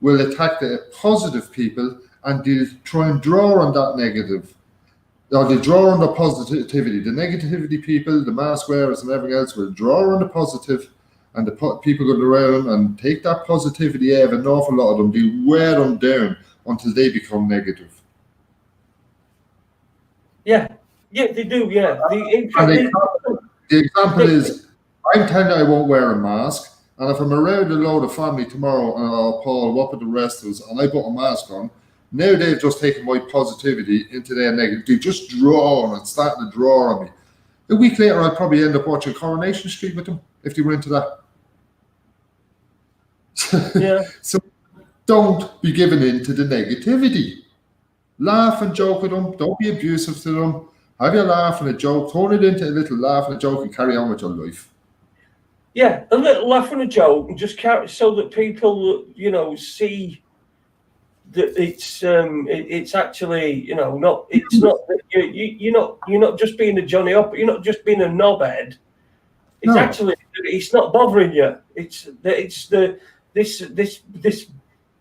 will attack the positive people, and they'll try and draw on that negative. Or they'll draw on the positivity. The negativity people, the mask wearers and everything else will draw on the positive, and the people go around and take that positivity out of an awful lot of them. They wear them down until they become negative. Yeah, they do, yeah. The example is, I'm telling you I won't wear a mask, and if I'm around a load of family tomorrow and I'll Paul up with the rest of us and I put a mask on, now they've just taken my positivity into their negative. They just draw on it, starting to draw on me. A week later, I'd probably end up watching Coronation Street with them if they were into that. Yeah. So don't be giving in to the negativity. Laugh and joke with them. Don't be abusive to them. Have your laugh and a joke. Turn it into a little laugh and a joke and carry on with your life. Yeah, a little laugh and a joke, and just carry so that people, see that it's actually, not. It's not that you're not just being a Johnny Up. You're not just being a knobhead. It's actually, it's not bothering you. It's this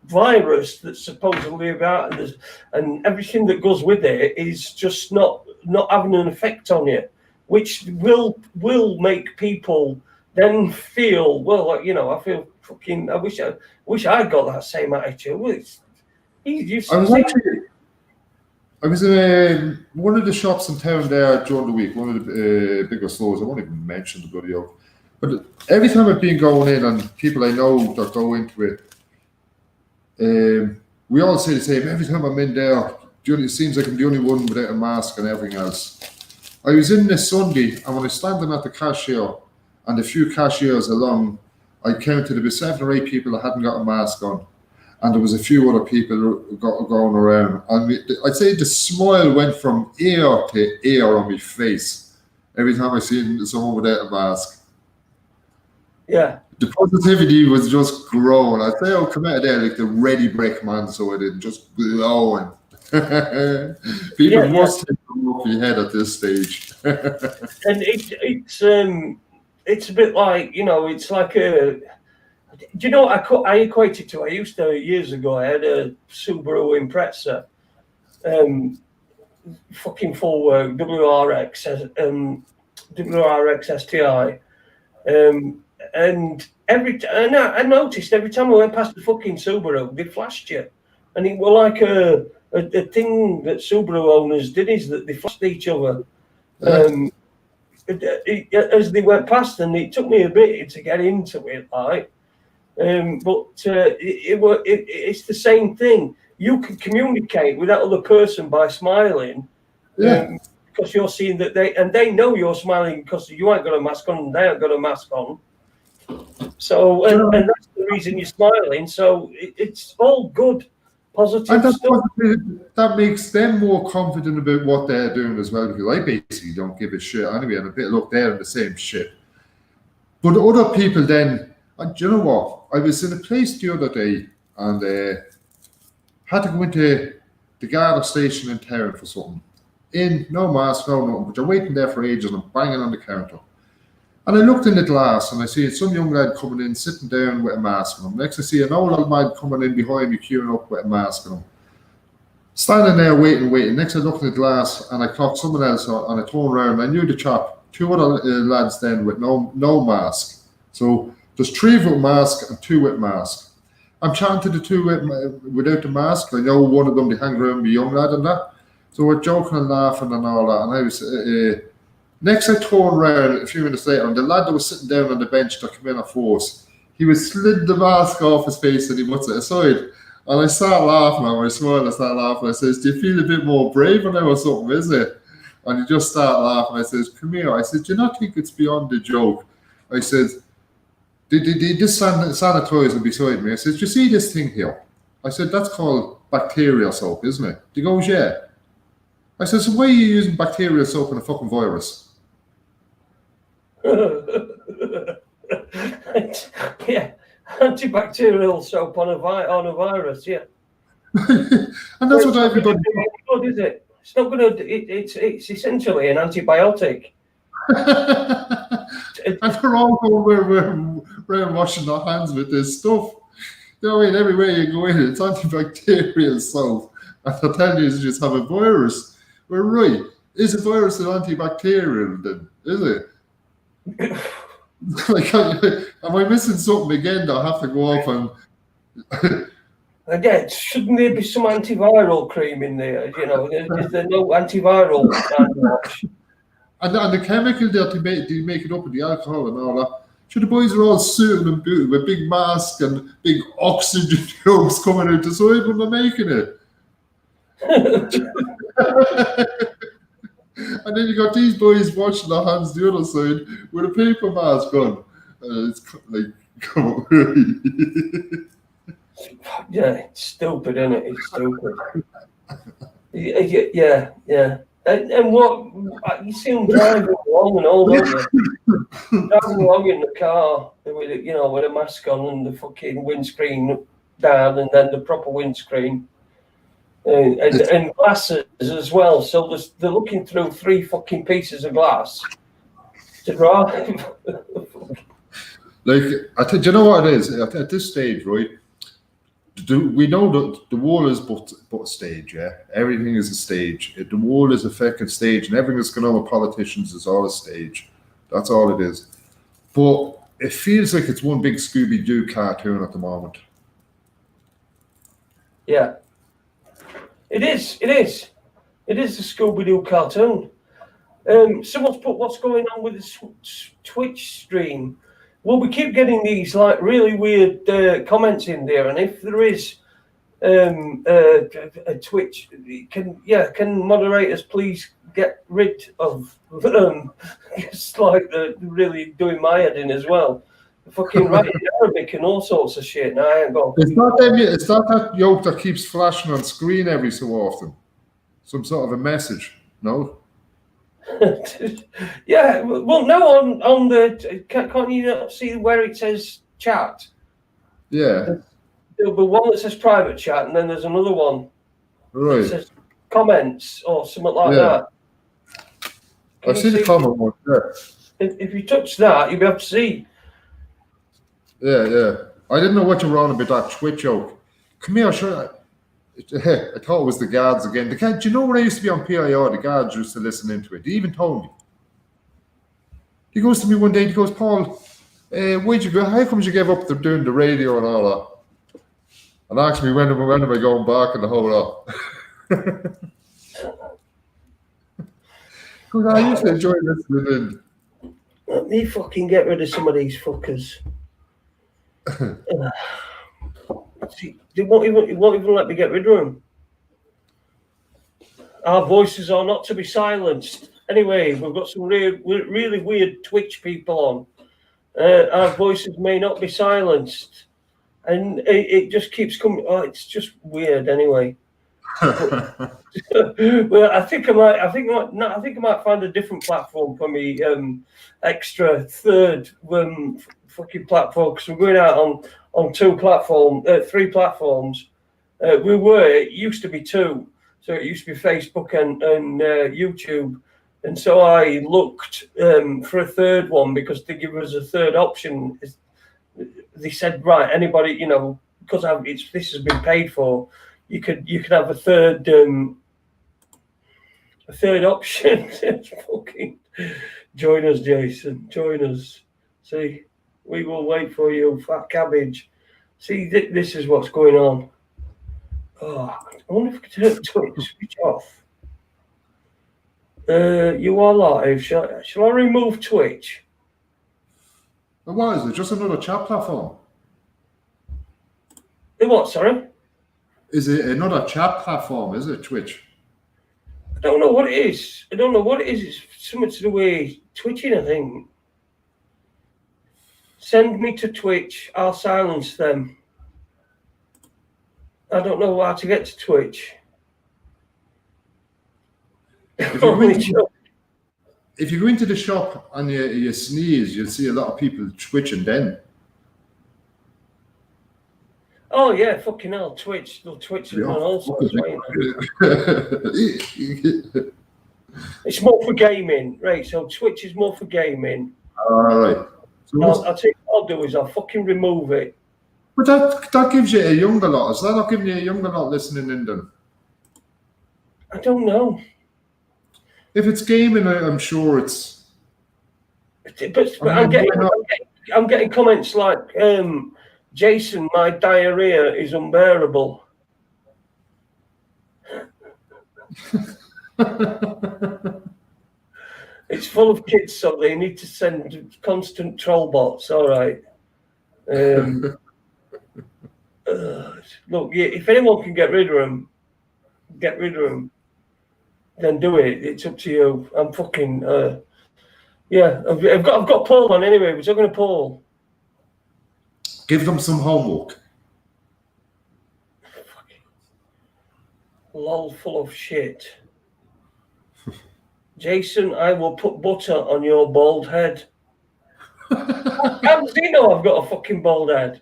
virus that's supposedly about this, and everything that goes with it is just not having an effect on you, which will make people then feel, well, I feel fucking. I wish I got that same attitude. Well, I was in one of the shops in town there during the week, one of the bigger stores. I won't even mention the bloody oak. But every time I've been going in, and people I know that go into it, we all say the same. Every time I'm in there, it seems like I'm the only one without a mask and everything else. I was in this Sunday, and when I was standing at the cashier, and a few cashiers along, I counted about 7 or 8 people that hadn't got a mask on. And there was a few other people going around. And I'd say the smile went from ear to ear on my face every time I seen someone without a mask. Yeah. The positivity was just growing. I'd say I'll come out of there like the ready break man, so I didn't just glowing. People must take them off your head at this stage. And it's a bit like, it's like a. Do you know what I equate it to? I used to, years ago, I had a Subaru Impreza, fucking full work, WRX STI. And I noticed every time I went past the fucking Subaru, they flashed you. And it were like a thing that Subaru owners did is that they flashed each other as they went past, and it took me a bit to get into it, like. It's the same thing. You can communicate with that other person by smiling, because you're seeing that they know you're smiling because you ain't got a mask on and they ain't got a mask on. So and that's the reason you're smiling. So it's all good, positive and stuff. that makes them more confident about what they're doing as well. Because I basically don't give a shit anyway, and a bit look, they're in the same shit. But other people then, do you know what? I was in a place the other day and had to go into the Garda station in town for something. No mask, no nothing, but you're waiting there for ages and I'm banging on the counter. And I looked in the glass and I see some young lad coming in, sitting down with a mask on him. Next I see an old man coming in behind me, queuing up with a mask on him. Standing there waiting. Next I look in the glass and I clocked someone else and I turned around and I knew the chap, two other lads then with no mask. So there's 3 with mask and 2 with mask. I'm chatting to the 2 without the mask. I know one of them, they hang around the young lad and that. So we're joking and laughing and all that. And I was, next I turned around a few minutes later and the lad that was sitting down on the bench that came in at force, he was slid the mask off his face and he puts it aside. And I started laughing and I smiled and I started laughing. I says, do you feel a bit more braver now or something, is it? And he just started laughing. I says, come here. I said, do you not think it's beyond the joke? I said, they just sanitizer beside me. I said, do you see this thing here? I said, that's called bacterial soap, isn't it? He goes, yeah. I said, so why are you using bacterial soap in a fucking virus? Yeah, antibacterial soap on a virus, yeah. And that's what everybody... Good, is it? It's not going to... It's essentially an antibiotic. And they're all going around washing their hands with this stuff. You know what I mean? Everywhere you go in, it's antibacterial soap. And they're telling you just have a virus. We're right. Is a virus an antibacterial then? Is it? Like, am I missing something again that I have to go off and... Again, shouldn't there be some antiviral cream in there? You know, is there no antiviral hand wash? And the chemical there to make it up with the alcohol and all that. Sure, the boys are all suited and booted with big masks and big oxygen tubes coming out the side when they're making it. And then you got these boys washing their hands the other side with a paper mask on. It's like, come on. Yeah, it's stupid, isn't it? It's stupid. Yeah. And what you see them driving along and all, don't you? Driving along in the car with a mask on and the fucking windscreen down, and then the proper windscreen and glasses as well. So they're looking through 3 fucking pieces of glass to drive. Like, I think, you know what it is at this stage, right? We know that the world is but a stage, yeah? Everything is a stage. The world is a fucking stage, and everything that's going on with politicians is all a stage. That's all it is. But it feels like it's one big Scooby-Doo cartoon at the moment. Yeah. It is a Scooby-Doo cartoon. Someone's put what's going on with the Twitch stream. Well, we keep getting these like really weird comments in there, and if there is a Twitch, can moderators please get rid of it's like they're really doing my head in as well. Fucking writing Arabic and all sorts of shit. Now I ain't got. It's not that yoke that keeps flashing on screen every so often. Some sort of a message, no? Yeah, well, no, on the can't you not see where it says chat? Yeah. There'll be one that says private chat, and then there's another one Right. that says comments or something like that. I see the comment one. Yeah. If you touch that, you'll be able to see. Yeah. I didn't know what you were on about that Twitch joke. Come here, sure. I thought it was the guards again. Do you know when I used to be on PIR, the guards used to listen into it. He even told me. He goes to me one day, he goes, Paul, where'd you go? How come you gave up doing the radio and all that? And asked me when am I going back and the whole lot. Because I used to enjoy listening in. Let me fucking get rid of some of these fuckers. See, they won't even let me get rid of them. Our voices are not to be silenced. Anyway, we've got some really weird Twitch people on. Our voices may not be silenced, and it just keeps coming. Oh, it's just weird. Anyway, well, I think I might find a different platform for me. Extra third fucking platform, because we're going out on three platforms. It used to be two. So it used to be Facebook and YouTube. And so I looked for a third one because they give us a third option. They said, right, anybody, you know, because this has been paid for, you could have a third option. Fucking join us, Jason. Join us. See, we will wait for you, fat cabbage. See, this is what's going on. Oh, I wonder if we can turn Twitch switch off. You are live. Shall I remove Twitch? What is it? Just another chat platform? What, sorry? Is it another chat platform? Is it Twitch? I don't know what it is. It's something to do with twitching, I think. Send me to Twitch. I'll silence them. I don't know how to get to Twitch. If you go into the shop and you sneeze, you'll see a lot of people twitching then. Oh yeah, fucking hell, Twitch. They'll twitch on all sorts. It's more for gaming, right? So Twitch is more for gaming. All right. So I'll tell you what I'll do is I'll fucking remove it. But that gives you a younger lot. Is that not giving you a younger lot listening in then? I don't know. If it's gaming, I'm sure it's. But I'm getting comments like, Jason, my diarrhea is unbearable. It's full of kids, so they need to send constant troll bots. All right. Look, if anyone can get rid of them, then do it. It's up to you. I'm fucking. Yeah, I've got Paul on anyway. We're talking to Paul. Give them some homework. Lol, full of shit. Jason, I will put butter on your bald head. How does he know I've got a fucking bald head?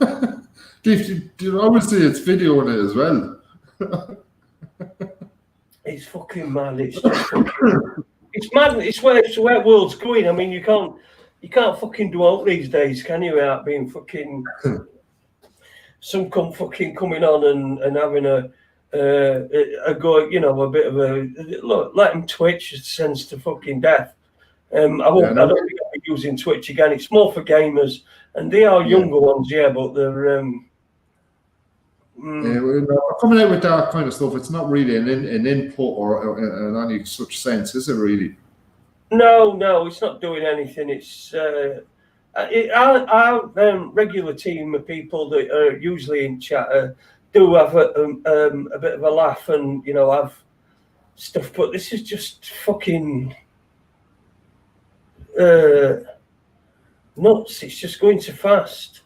Obviously, it's video in it as well. It's fucking mad. It's just fucking, it's mad. It's where the world's going. I mean, you can't fucking do out these days, can you? Without being fucking some fucking coming on and having a go, you know, a bit of a look. Let them Twitch. It sends to fucking death. I don't think I'll be using Twitch again. It's more for gamers, and they are younger ones, but they're. Coming out with that kind of stuff, it's not really an input or in any such sense, is it really? No, it's not doing anything. It's our regular team of people that are usually in chat do have a bit of a laugh and, you know, have stuff, but this is just fucking nuts. It's just going too fast.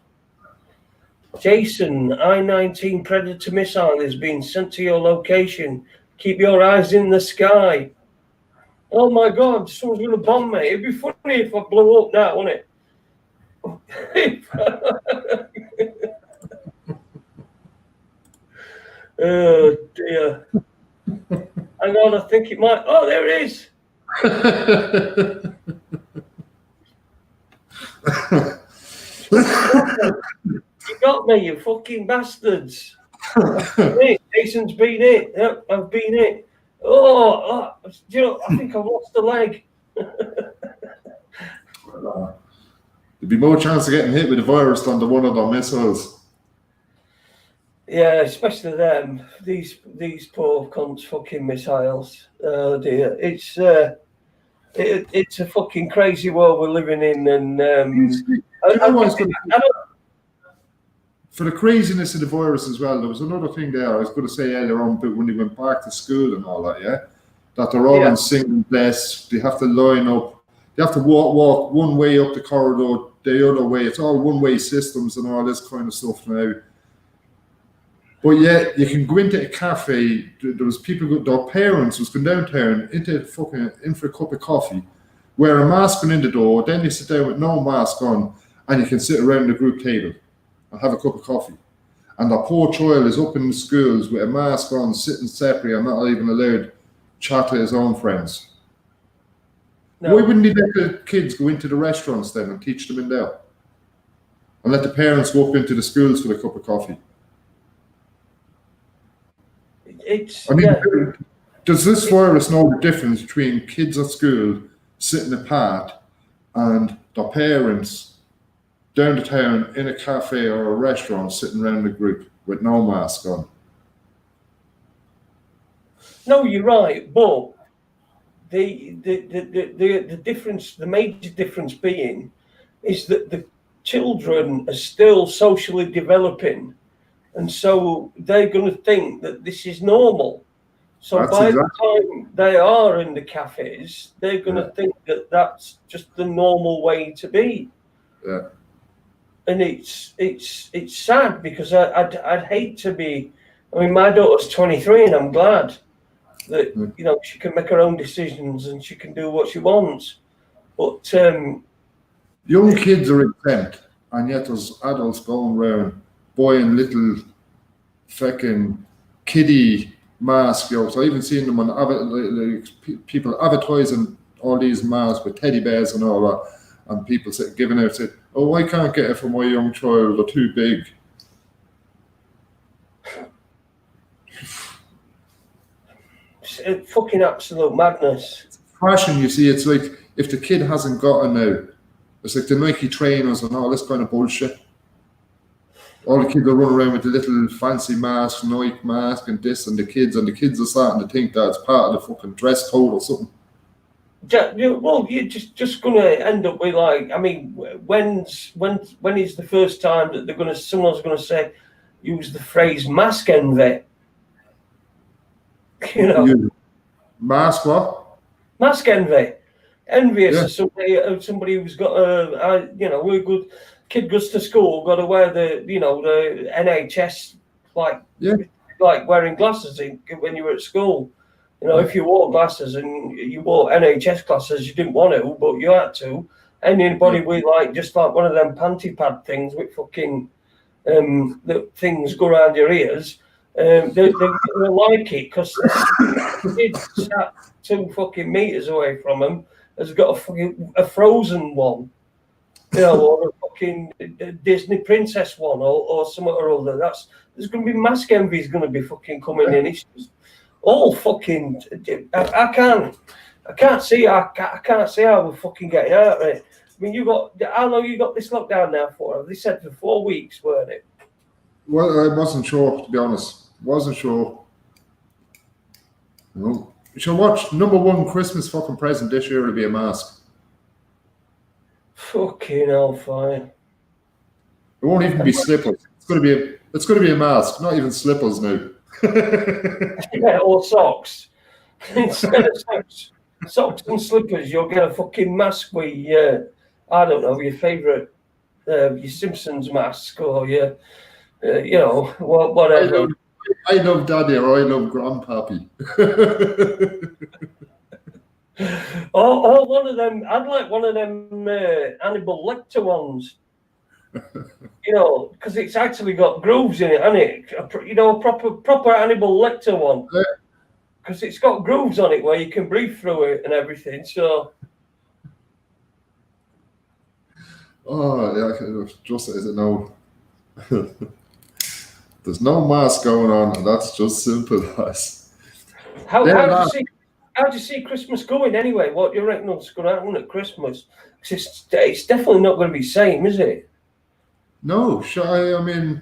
Jason, I-19 Predator missile is being sent to your location. Keep your eyes in the sky. Oh my God, someone's going to bomb me. It'd be funny if I blew up now, wouldn't it? Oh dear. Hang on, I think it might. Oh, there it is. You got me, you fucking bastards. Jason's been it. Yep, I've been it. Oh, you know, I think I've lost a leg. There'd be more chance of getting hit with a virus than the one of the missiles. Yeah, especially them. These poor cunts, fucking missiles. Oh dear, it's a fucking crazy world we're living in, and You know what I was going to for the craziness of the virus as well, there was another thing there I was going to say earlier on, but when they went back to school and all that, yeah, that they're all in single place, they have to line up, they have to walk one way up the corridor, the other way. It's all one-way systems and all this kind of stuff now. But yeah, you can go into a cafe. There was people, their parents was going downtown in for a cup of coffee, wear a mask on in the door, then you sit down with no mask on, and you can sit around the group table and have a cup of coffee. And the poor child is up in the schools with a mask on, sitting separately and not even allowed to chat to his own friends. No. Why wouldn't they let the kids go into the restaurants then and teach them in there? And let the parents go up into the schools with a cup of coffee? Does this virus know the difference between kids at school sitting apart and the parents down the town in a cafe or a restaurant sitting around the group with no mask on? No, you're right, but the difference, the major difference being, is that the children are still socially developing, and so they're going to think that this is normal. So by the time they are in the cafes, they're going to think that that's just the normal way to be. Yeah. And it's sad because I'd hate to be. I mean, my daughter's 23, and I'm glad that she can make her own decisions and she can do what she wants. But young kids are exempt, and yet there's adults going around buying little fucking kiddie masks. So I've even seen them on people advertising all these masks with teddy bears and all that. And people giving out, say, "Oh, I can't get it for my young child. They're too big." It's fucking absolute madness. Fashion, you see, it's like if the kid hasn't got it now, it's like the Nike trainers and all this kind of bullshit. All the kids are running around with the little fancy mask, Nike mask, and this, and the kids are starting to think that it's part of the fucking dress code or something. Well, you're just going to end up with, like, I mean, when is the first time that someone's going to say, use the phrase mask envy? Mask what? Mask envy. Envious of somebody who's got we're good. Kid goes to school, got to wear the NHS like wearing glasses when you were at school. If you wore glasses and you wore NHS glasses, you didn't want to, but you had to. Anybody with just one of them panty pad things with fucking the things go around your ears, they like it because the kid sat 2 fucking meters away from them has got a Frozen one, or a fucking Disney princess one, or something or other. There's going to be mask envy is going to be fucking coming in. It's just all fucking. I can't see how we're fucking getting out of it. I mean, how long you got this lockdown now for? They said for 4 weeks, weren't it? Well, I wasn't sure, to be honest. Wasn't sure. No. You should watch #1 Christmas fucking present this year will be a mask. Fucking hell, fine. It won't even be slippers. It's gonna be a mask, not even slippers now. Or socks. Instead of socks and slippers, you'll get a fucking mask with I don't know, your favourite your Simpsons mask or your whatever. I love Daddy or I love Grandpappy. Or one of them. I'd like one of them Hannibal Lecter ones. Because it's actually got grooves in it, hasn't it? A proper Hannibal Lecter one. Because it's got grooves on it where you can breathe through it and everything. So. Oh yeah, just as it now. There's no mask going on, and that's just simple as. How do you see Christmas going anyway? What do you reckon is going to happen at Christmas? Because it's definitely not going to be the same, is it? No, I mean,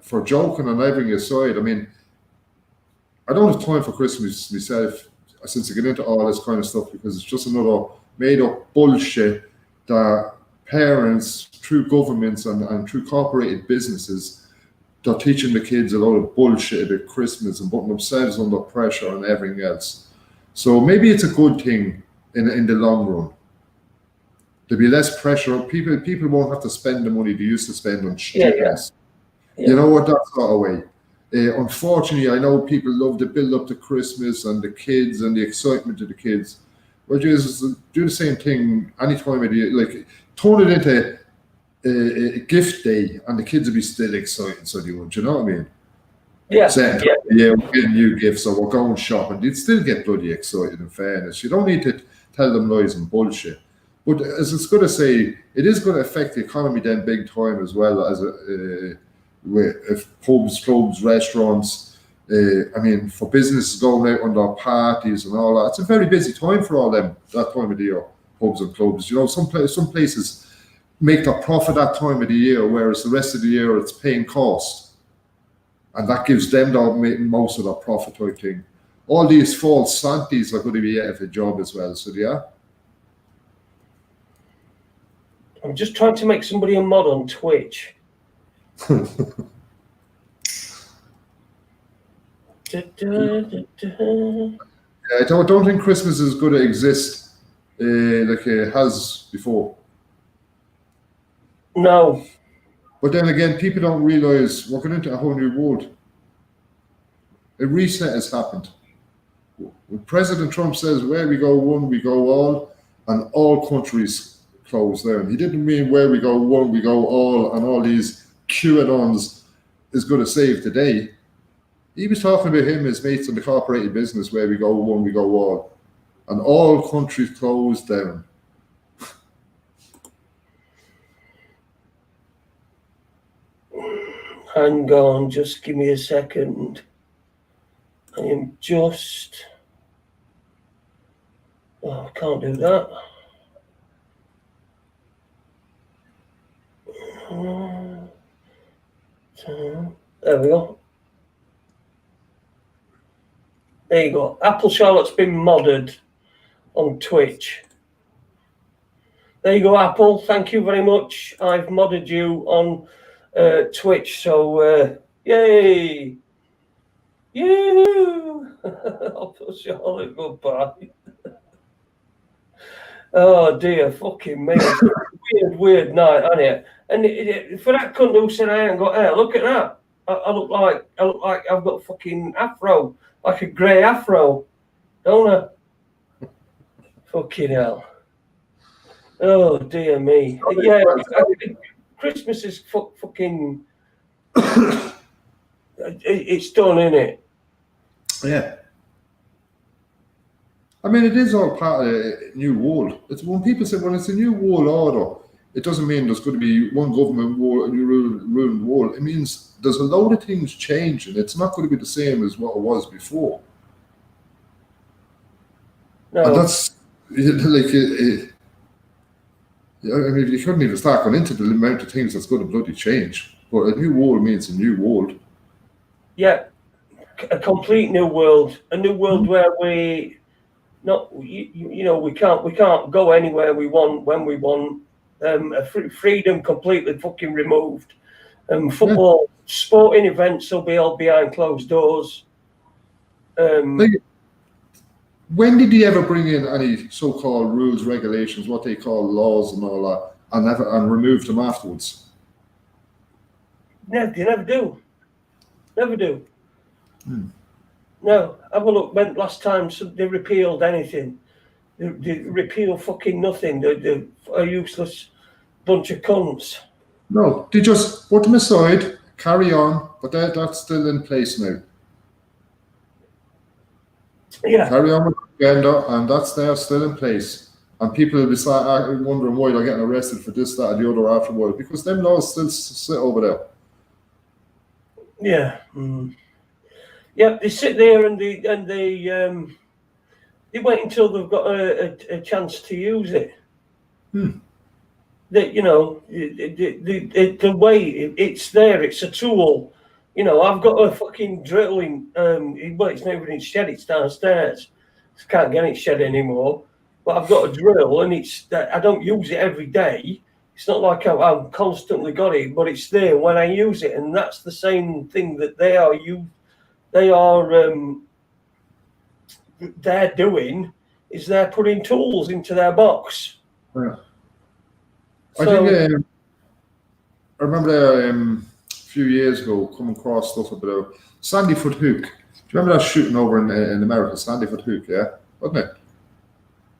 for joking and everything aside, I mean, I don't have time for Christmas myself since I get into all this kind of stuff because it's just another made up bullshit that parents, through governments and through corporated businesses, they're teaching the kids a lot of bullshit about Christmas and putting themselves under pressure and everything else. So maybe it's a good thing in the long run. There'll be less pressure. People won't have to spend the money they used to spend on shit. Yeah. You know what, that sort of way. Unfortunately, I know people love to build up to Christmas and the kids and the excitement of the kids. Well, just do the same thing any time of the year. Like, turn it into a gift day and the kids will be still excited. So do you know what I mean? Yeah. Yeah, we're getting new gifts or we're going shopping. They'd still get bloody excited, in fairness. You don't need to tell them lies and bullshit. But as it's going to say, it is going to affect the economy then big time as well as if pubs, clubs, restaurants. I mean, for businesses going out on their parties and all that, it's a very busy time for all them that time of the year. Pubs and clubs, you know, some places make their profit that time of the year, whereas the rest of the year it's paying cost, and that gives them most of their profit type thing. All these false Santas are going to be out of a job as well. So yeah. I'm just trying to make somebody a mod on Twitch. Yeah, I don't think Christmas is going to exist like it has before. No. But then again, people don't realise we're going into a whole new world. A reset has happened. When President Trump says, where we go one, we go all, and all countries close down. He didn't mean where we go one, we go all, and all these QAnons is going to save the day. He was talking about him and his mates in the corporated business where we go one, we go all. And all countries close down. Hang on, just give me a second. I am just... Oh, I can't do that. There we go. There you go. Apple Charlotte's been modded on Twitch. There you go, Apple. Thank you very much. I've modded you on Twitch. So, yay. Yoo-hoo. Apple Charlotte, goodbye. Oh, dear. Fucking me. Weird night, ain't it? And for that cunt who said I ain't got hair, look at that. I look like I've got a fucking afro, like a grey afro, don't I? Fucking hell. Oh dear me. Yeah, Christmas is fucking. It's done, isn't it? Yeah. I mean, it is all part of a new world. It's when people say, well, it's a new world order, it doesn't mean there's going to be one government ruling the world. It means there's a load of things changing. It's not going to be the same as what it was before. No. And that's like, I mean, you couldn't even start going into the amount of things that's going to bloody change. But a new world means a new world. Yeah, a complete new world. A new world where we, not you know, we can't go anywhere we want when we want. Freedom completely fucking removed. Football, sporting events will be all behind closed doors. When did he ever bring in any so-called rules, regulations, what they call laws and all that, and remove them afterwards? No, they never do. Never do. No, have a look. When last time they repealed anything? They repeal fucking nothing. They're a useless bunch of cunts. No, they just put them aside, carry on, but that's still in place now. Yeah. Carry on with the agenda, and that's there still in place. And people will be wondering why they're getting arrested for this, that, and the other afterwards, because them laws still sit over there. Yeah. Yeah, they sit there and they wait until they've got a chance to use it. That, you know, the way it's there, it's a tool You know, I've got a fucking drill in, well, it's not even in shed, it's downstairs. I can't get it shed anymore. But I've got a drill, and I don't use it every day. It's not like I've constantly got it, but it's there when I use it. And that's the same thing that they're doing, is they're putting tools into their box. Yeah. I think I remember a few years ago coming across stuff about Sandyfoot Hook. Do you remember that shooting over in America, Sandyfoot Hook, yeah? Wasn't it?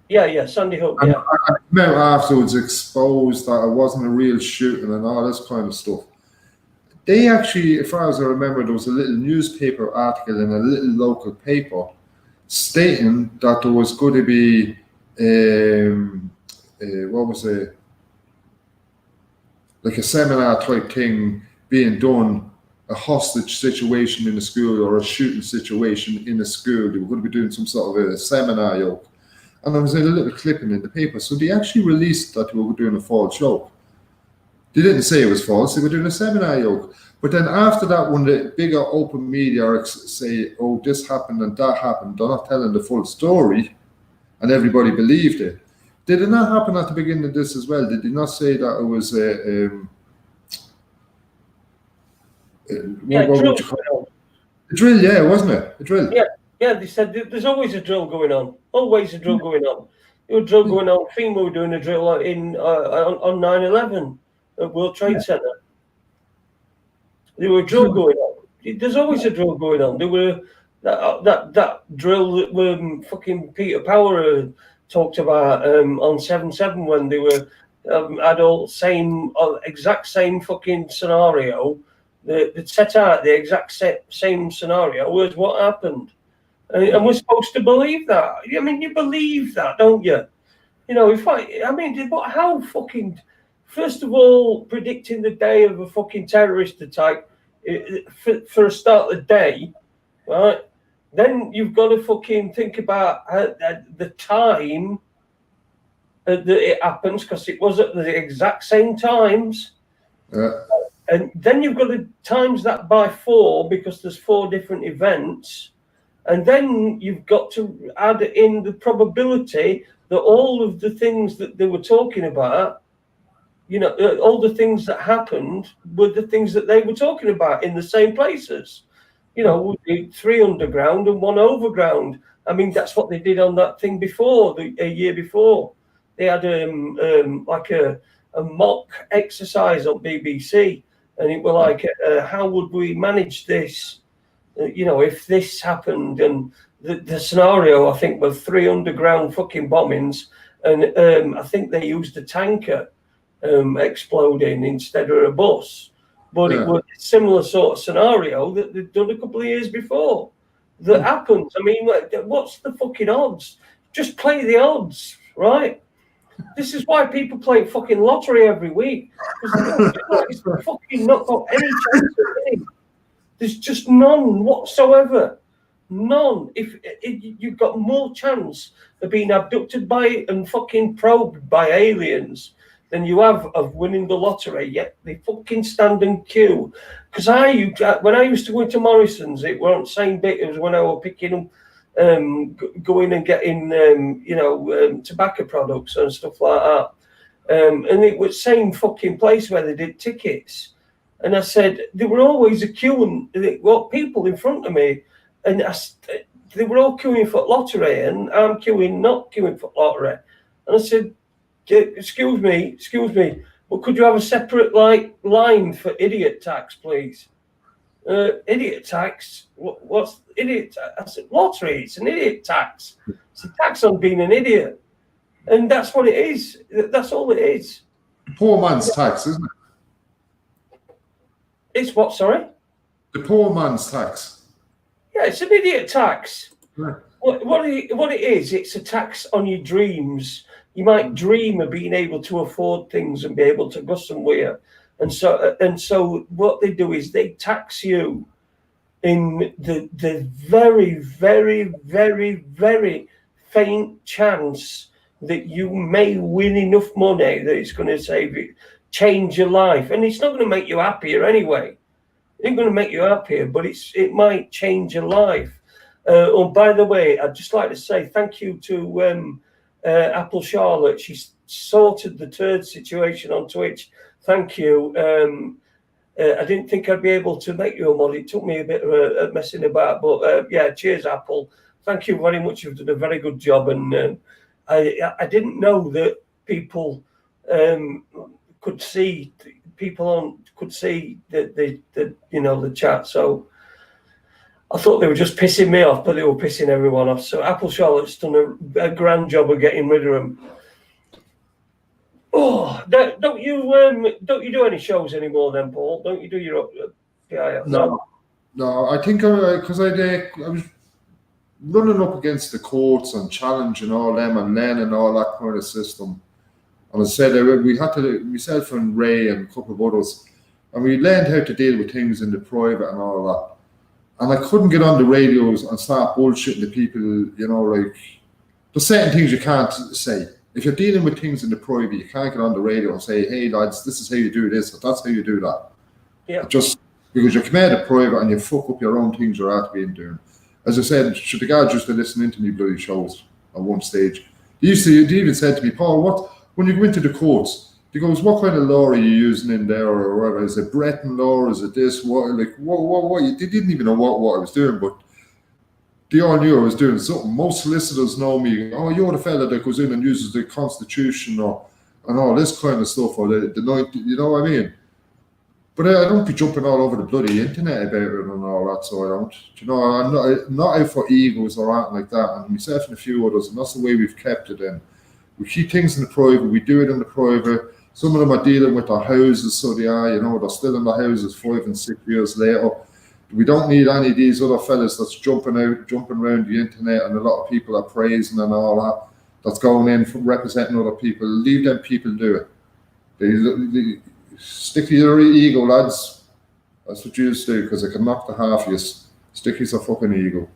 Yeah, Sandy Hook, and yeah. I remember afterwards exposed that it wasn't a real shooting and all this kind of stuff. They actually, as far as I remember, there was a little newspaper article in a little local paper stating that there was going to be, what was it? Like a seminar type thing being done, a hostage situation in a school or a shooting situation in a school. They were going to be doing some sort of a seminar, yoke. And there was a little clipping in the paper. So they actually released that they were doing a false joke. They didn't say it was false, they were doing a seminar, yoke. But then after that, when the bigger open media say, oh, this happened and that happened, they're not telling the full story, and everybody believed it. Did it not happen at the beginning of this as well? Did they not say that it was a drill? Yeah, wasn't it? A drill. Yeah. They said there's always a drill going on. Always a drill going on. There was a drill going on. FEMA were doing a drill on 9/11 at World Trade Center. There were a drill going on. There's always a drill going on. There were that drill that fucking Peter Power talked about on 7/7 when they were exact same fucking scenario. They set out the exact same scenario was what happened, and we're supposed to believe that. I mean, you believe that, don't you? You know, but how fucking? First of all, predicting the day of a fucking terrorist attack for a start of the day, right? Then you've got to fucking think about the time that it happens, because it was at the exact same times. And then you've got to times that by 4 because there's 4 different events. And then you've got to add in the probability that all of the things that they were talking about, you know, all the things that happened were the things that they were talking about in the same places. You know, 3 underground and 1 overground. I mean, that's what they did on that thing before, a year before. They had like a mock exercise on BBC, and it was like, how would we manage this? You know, if this happened, and the scenario, I think, was 3 underground fucking bombings, and I think they used a tanker exploding instead of a bus. But it was a similar sort of scenario that they'd done a couple of years before. That happens. I mean, what's the fucking odds? Just play the odds, right? This is why people play fucking lottery every week. It's fucking not got any chance of winning. There's just none whatsoever. None. If you've got more chance of being abducted by and fucking probed by aliens than you have of winning the lottery, yet they fucking stand in queue. Because when I used to go into Morrison's, it weren't the same bit. It was when I was picking them, going and getting, tobacco products and stuff like that. And it was the same fucking place where they did tickets. And I said, there were always a queue, and people in front of me, and they were all queuing for lottery, and I'm not queuing for lottery. And I said, excuse me, but could you have a separate line for idiot tax, please? Idiot tax? What's idiot tax? I said, lottery, it's an idiot tax. It's a tax on being an idiot. And that's what it is. That's all it is. Poor man's tax, isn't it? It's what, sorry? The poor man's tax. Yeah, it's an idiot tax. Yeah. What it is, it's a tax on your dreams. You might dream of being able to afford things and be able to go somewhere. And so what they do is they tax you in the very, very, very, very faint chance that you may win enough money that it's going to change your life. And it's not going to make you happier anyway. It ain't going to make you happier, but it might change your life. Oh, by the way, I'd just like to say thank you to Apple Charlotte. She sorted the turd situation on Twitch. Thank you. I didn't think I'd be able to make you a mod. It took me a bit of messing about, but yeah, cheers, Apple. Thank you very much. You've done a very good job, and I didn't know that people could see the chat. So I thought they were just pissing me off, but they were pissing everyone off. So Apple Charlotte's done a grand job of getting rid of them. Oh, don't you do any shows anymore then, Paul? Don't you do your PIF? No. I think because I was running up against the courts and challenging all them and learning all that kind of system. And I said we had to, myself and Ray and a couple of others, and we learned how to deal with things in the private and all that. And I couldn't get on the radios and start bullshitting the people, like there's certain things you can't say. If you're dealing with things in the private, you can't get on the radio and say, hey lads, this is how you do this, or that's how you do that. Yeah. Just because you come out of private and you fuck up your own things you're out being doing. As I said, should the guys just be listening to me bloody shows at one stage. They even said to me, Paul, when you go into the courts, he goes, what kind of law are you using in there, or whatever? Is it Breton law? Is it this? What? They didn't even know what I was doing, but they all knew I was doing something. Most solicitors know me. Oh, you're the fella that goes in and uses the Constitution and all this kind of stuff, or the you know what I mean? But I don't be jumping all over the bloody internet about it and all that, so I don't. I'm not out for egos or anything like that. And myself and a few others, and that's the way we've kept it in. We keep things in the private. We do it in the private. Some of them are dealing with their houses, so they are, they're still in their houses 5 and 6 years later. We don't need any of these other fellas that's jumping around the internet, and a lot of people are praising and all that. That's going in from representing other people. Leave them people do it. They stick to your ego, lads. That's what you do, because it can knock the half of you. Stick to your fucking ego.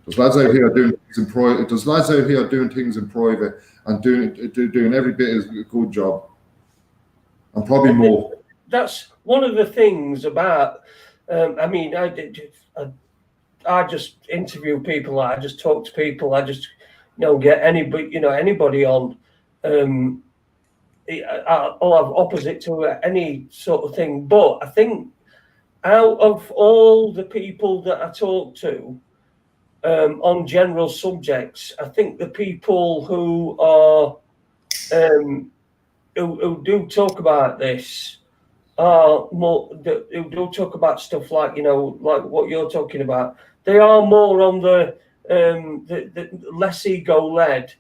There's lads out here doing things in private. There's lads out here doing things in private and doing every bit of a good job, and probably more. That's one of the things about. I just interview people. I just talk to people. I just get anybody on. I'll have opposite to any sort of thing. But I think out of all the people that I talk to on general subjects, I think the people who are who do talk about this are more who do talk about stuff like like what you're talking about. They are more on the less ego led,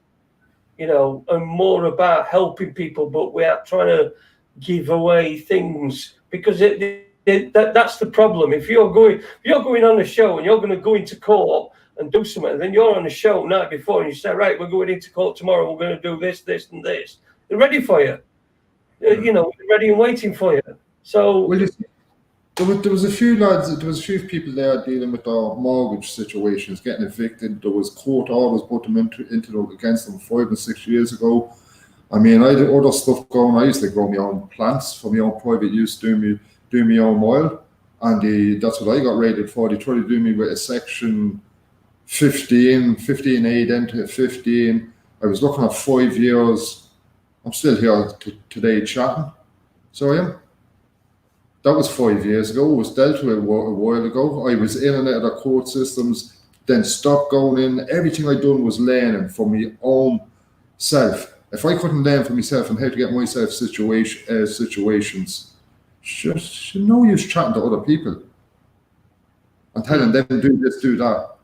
and more about helping people. But we are trying to give away things because that's the problem. If you're going on a show and you're going to go into court and do something, and then you're on a show night before and you say, right, we're going into court tomorrow, we're going to do this, this, and this. They're ready for you. Ready and waiting for you. So there was a few lads. There was a few people there dealing with their mortgage situations, getting evicted. There was court orders put them against them 5 and 6 years ago. I mean, I had other stuff going. I used to grow my own plants for my own private use, doing my own oil, and that's what I got rated for. They tried to do me with a section 15A, then to 15. I was looking at 5 years. I'm still here today chatting. So I am. That was 5 years ago. It was dealt with a while ago. I was in and out of the court systems, then stopped going in. Everything I done was learning for my own self. If I couldn't learn for myself and how to get myself situations, just no use chatting to other people and telling them do this, do that.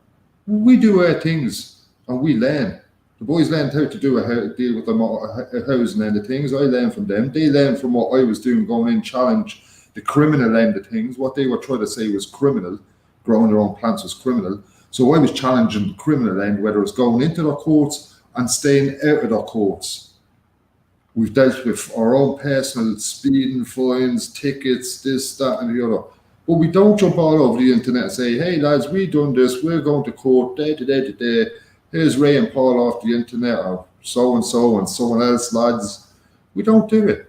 We do our things and we learn. The boys learned how to deal with the housing end of things. I learned from them. They learned from what I was doing, going in, challenge the criminal end of things. What they were trying to say was criminal. Growing their own plants was criminal. So I was challenging the criminal end, whether it's going into their courts and staying out of their courts. We've dealt with our own personal speeding fines, tickets, this, that, and the other. But we don't jump all over the internet and say, hey, lads, we done this. We're going to court. Here's Ray and Paul off the internet, or so and someone else, lads. We don't do it.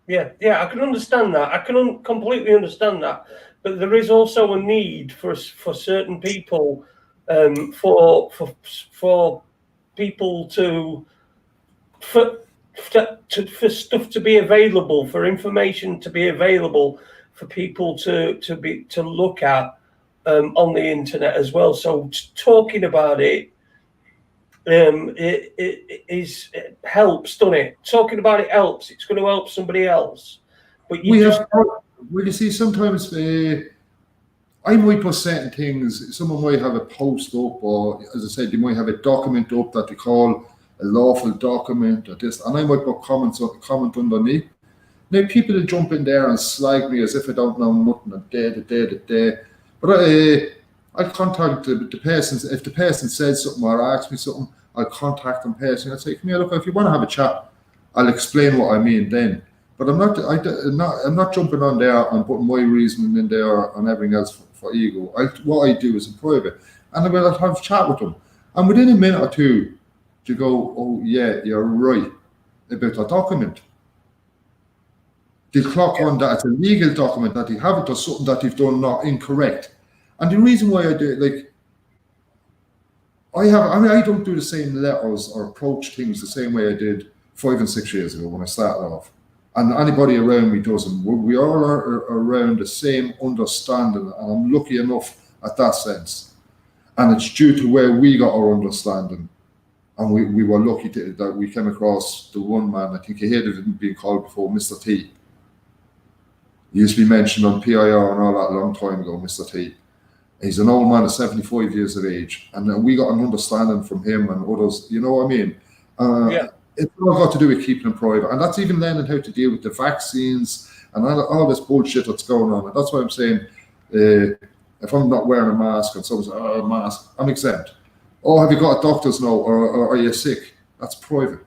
Yeah, I can understand that. I can completely understand that. But there is also a need for certain people, for people for stuff to be available, for information to be available, for people to look at on the internet as well. So talking about it, it helps, doesn't it? Talking about it helps. It's going to help somebody else. But you see, sometimes I might put certain things. Someone might have a post up, or as I said, you might have a document up that they call a lawful document or this, and I might put comment underneath. Now people will jump in there and slag me as if I don't know nothing. But I'll contact the person. If the person says something or asks me something, I'll contact them personally. I'll say, "Come here, look, if you want to have a chat, I'll explain what I mean then." But I'm not jumping on there and putting my reasoning in there and everything else for ego. What I do is in private, and I will have a chat with them. And within a minute or two, to go, "Oh yeah, you're right about a document." They'll clock on that it's a legal document, that they haven't done something that they've done not incorrect. And the reason why I do it, like, I don't do the same letters or approach things the same way I did 5 and 6 years ago when I started off. And anybody around me doesn't. We all are around the same understanding, and I'm lucky enough at that sense. And it's due to where we got our understanding. And we were lucky that we came across the one man, I think he had him being called before, Mr. T. He used to be mentioned on PIR and all that a long time ago, Mr. T. He's an old man of 75 years of age, and we got an understanding from him and others. You know what I mean? It's all got to do with keeping them private, and that's even learning how to deal with the vaccines and all this bullshit that's going on. And that's why I'm saying, if I'm not wearing a mask and someone says, "Oh, a mask," I'm exempt. "Oh, have you got a doctor's note, or are you sick?" That's private.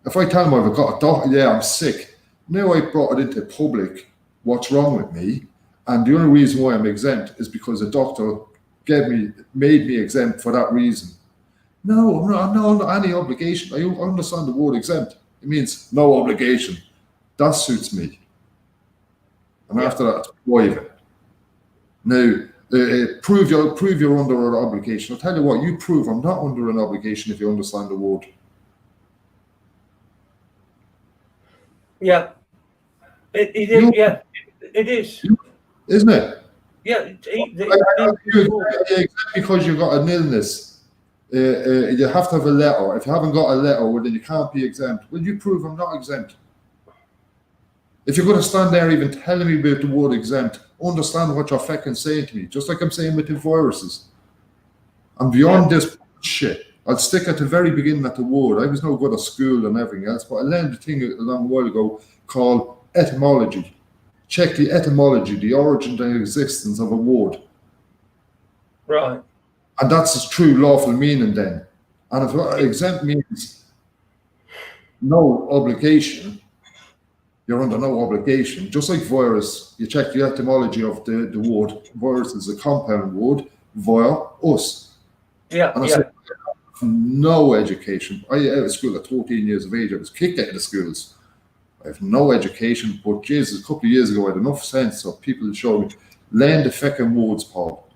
If I tell them I've got a doctor, yeah, I'm sick. Now I brought it into public, what's wrong with me, and the only reason why I'm exempt is because a doctor made me exempt for that reason. No, I'm not under any obligation. I understand the word exempt. It means no obligation. That suits me. And after that, it's private. Now, prove you're under an obligation. I'll tell you what, you prove I'm not under an obligation if you understand the word. Yeah. It is, yeah, it is. Isn't it? Yeah. Because you've got an illness, you have to have a letter. If you haven't got a letter, well, then you can't be exempt. Well, you prove I'm not exempt. If you're going to stand there even telling me about the word exempt, understand what you're fucking saying to me. Just like I'm saying with the viruses. I'm beyond this shit. I'll stick at the very beginning at the word. I was no good at school and everything else, but I learned a thing a long while ago called etymology. Check the etymology, the origin and existence of a word. Right. And that's its true lawful meaning then. And if exempt means no obligation, you're under no obligation. Just like virus, you check the etymology of the word. Virus is a compound word, via us. Yeah. And I said, no education. I out of school at 14 years of age. I was kicked out of the schools. I have no education, but Jesus, a couple of years ago, I had enough sense so people showed me, learn the fucking words, Paul.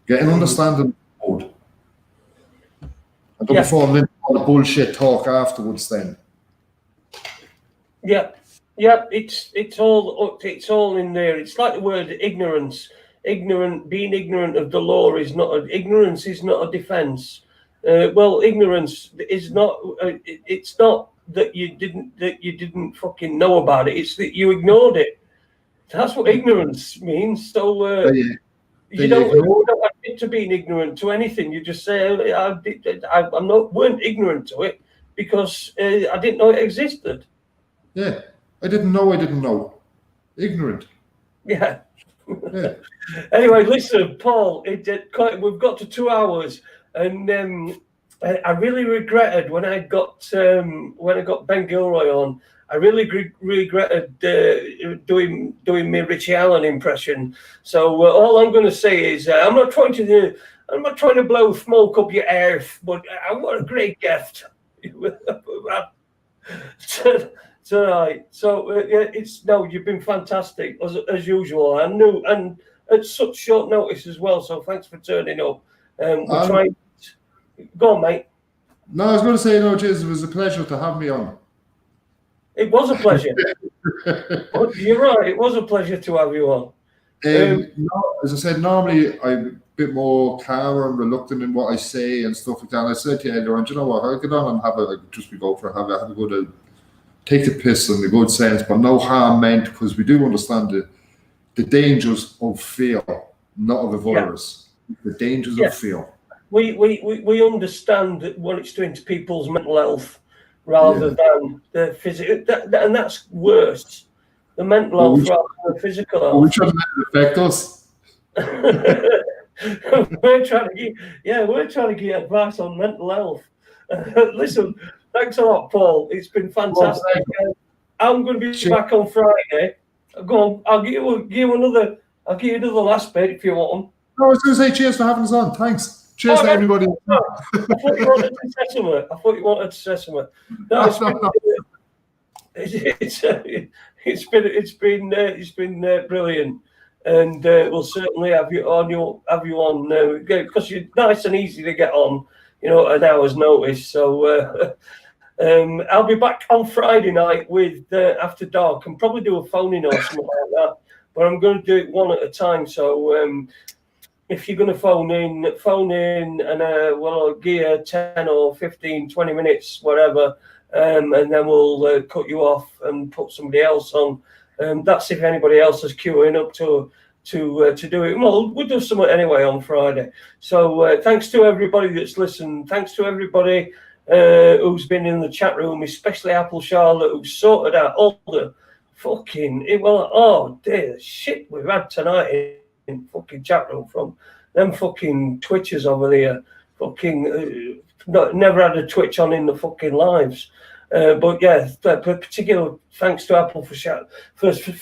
Get an understanding of the word. And don't be falling into all the bullshit talk afterwards then. Yeah, it's all in there. It's like the word ignorance. Being ignorant of the law is not ignorance is not a defense. Well, ignorance is not. It's not that you didn't fucking know about it. It's that you ignored it. That's what ignorance means. So you don't admit to being ignorant to anything. You just say weren't ignorant to it because I didn't know it existed. Yeah, I didn't know. Ignorant. Yeah. Anyway, listen, Paul. We've got to 2 hours, and I really regretted when I got Ben Gilroy on. I really regretted doing my Richie Allen impression. So all I'm going to say is I'm not trying to blow smoke up your earth, but what a great gift. tonight. So you've been fantastic as usual. I knew, and at such short notice as well. So thanks for turning up. We're trying. Go on, mate. No, I was going to say, no, Jason, it was a pleasure to have me on. It was a pleasure. You're right. It was a pleasure to have you on. As I said, normally I'm a bit more calm and reluctant in what I say and stuff like that. And I said to you earlier on, you know what, I'll get on and have a good take the piss in the good sense, but no harm meant, because we do understand the dangers of fear, not of a virus. The dangers of fear. We understand what it's doing to people's mental health rather than the physical, and that's worse. The mental health rather than the physical health. We shouldn't let it affect us. we're trying to give advice on mental health. Listen, thanks a lot, Paul. It's been fantastic. I'm going to be back on Friday. Go on. I'll give you another last bit if you want them. No, I was going to say cheers for having us on. Thanks. Cheers to everybody. I thought you wanted to say something. No, it's been brilliant, and we'll certainly have you on because you're nice and easy to get on, an hour's notice. So I'll be back on Friday night with After Dark, and probably do a phone-in or something like that. But I'm going to do it one at a time. So if you're going to phone in, and I'll give you 10 or 15, 20 minutes, whatever. And then we'll cut you off and put somebody else on. That's if anybody else is queuing up to do it. Well, we'll do something anyway on Friday. So thanks to everybody that's listened. Thanks to everybody who's been in the chat room, especially Apple Charlotte, who sorted out all the fucking dear shit we've had tonight in fucking chat room from them fucking Twitchers over there. Fucking never had a Twitch on in the fucking lives. But yeah, particular thanks to Apple for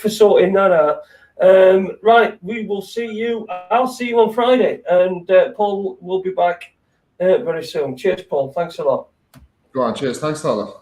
sorting that out. Right, we will see you. I'll see you on Friday, and Paul will be back very soon. Cheers, Paul. Thanks a lot. Go on, cheers. Thanks, Tyler.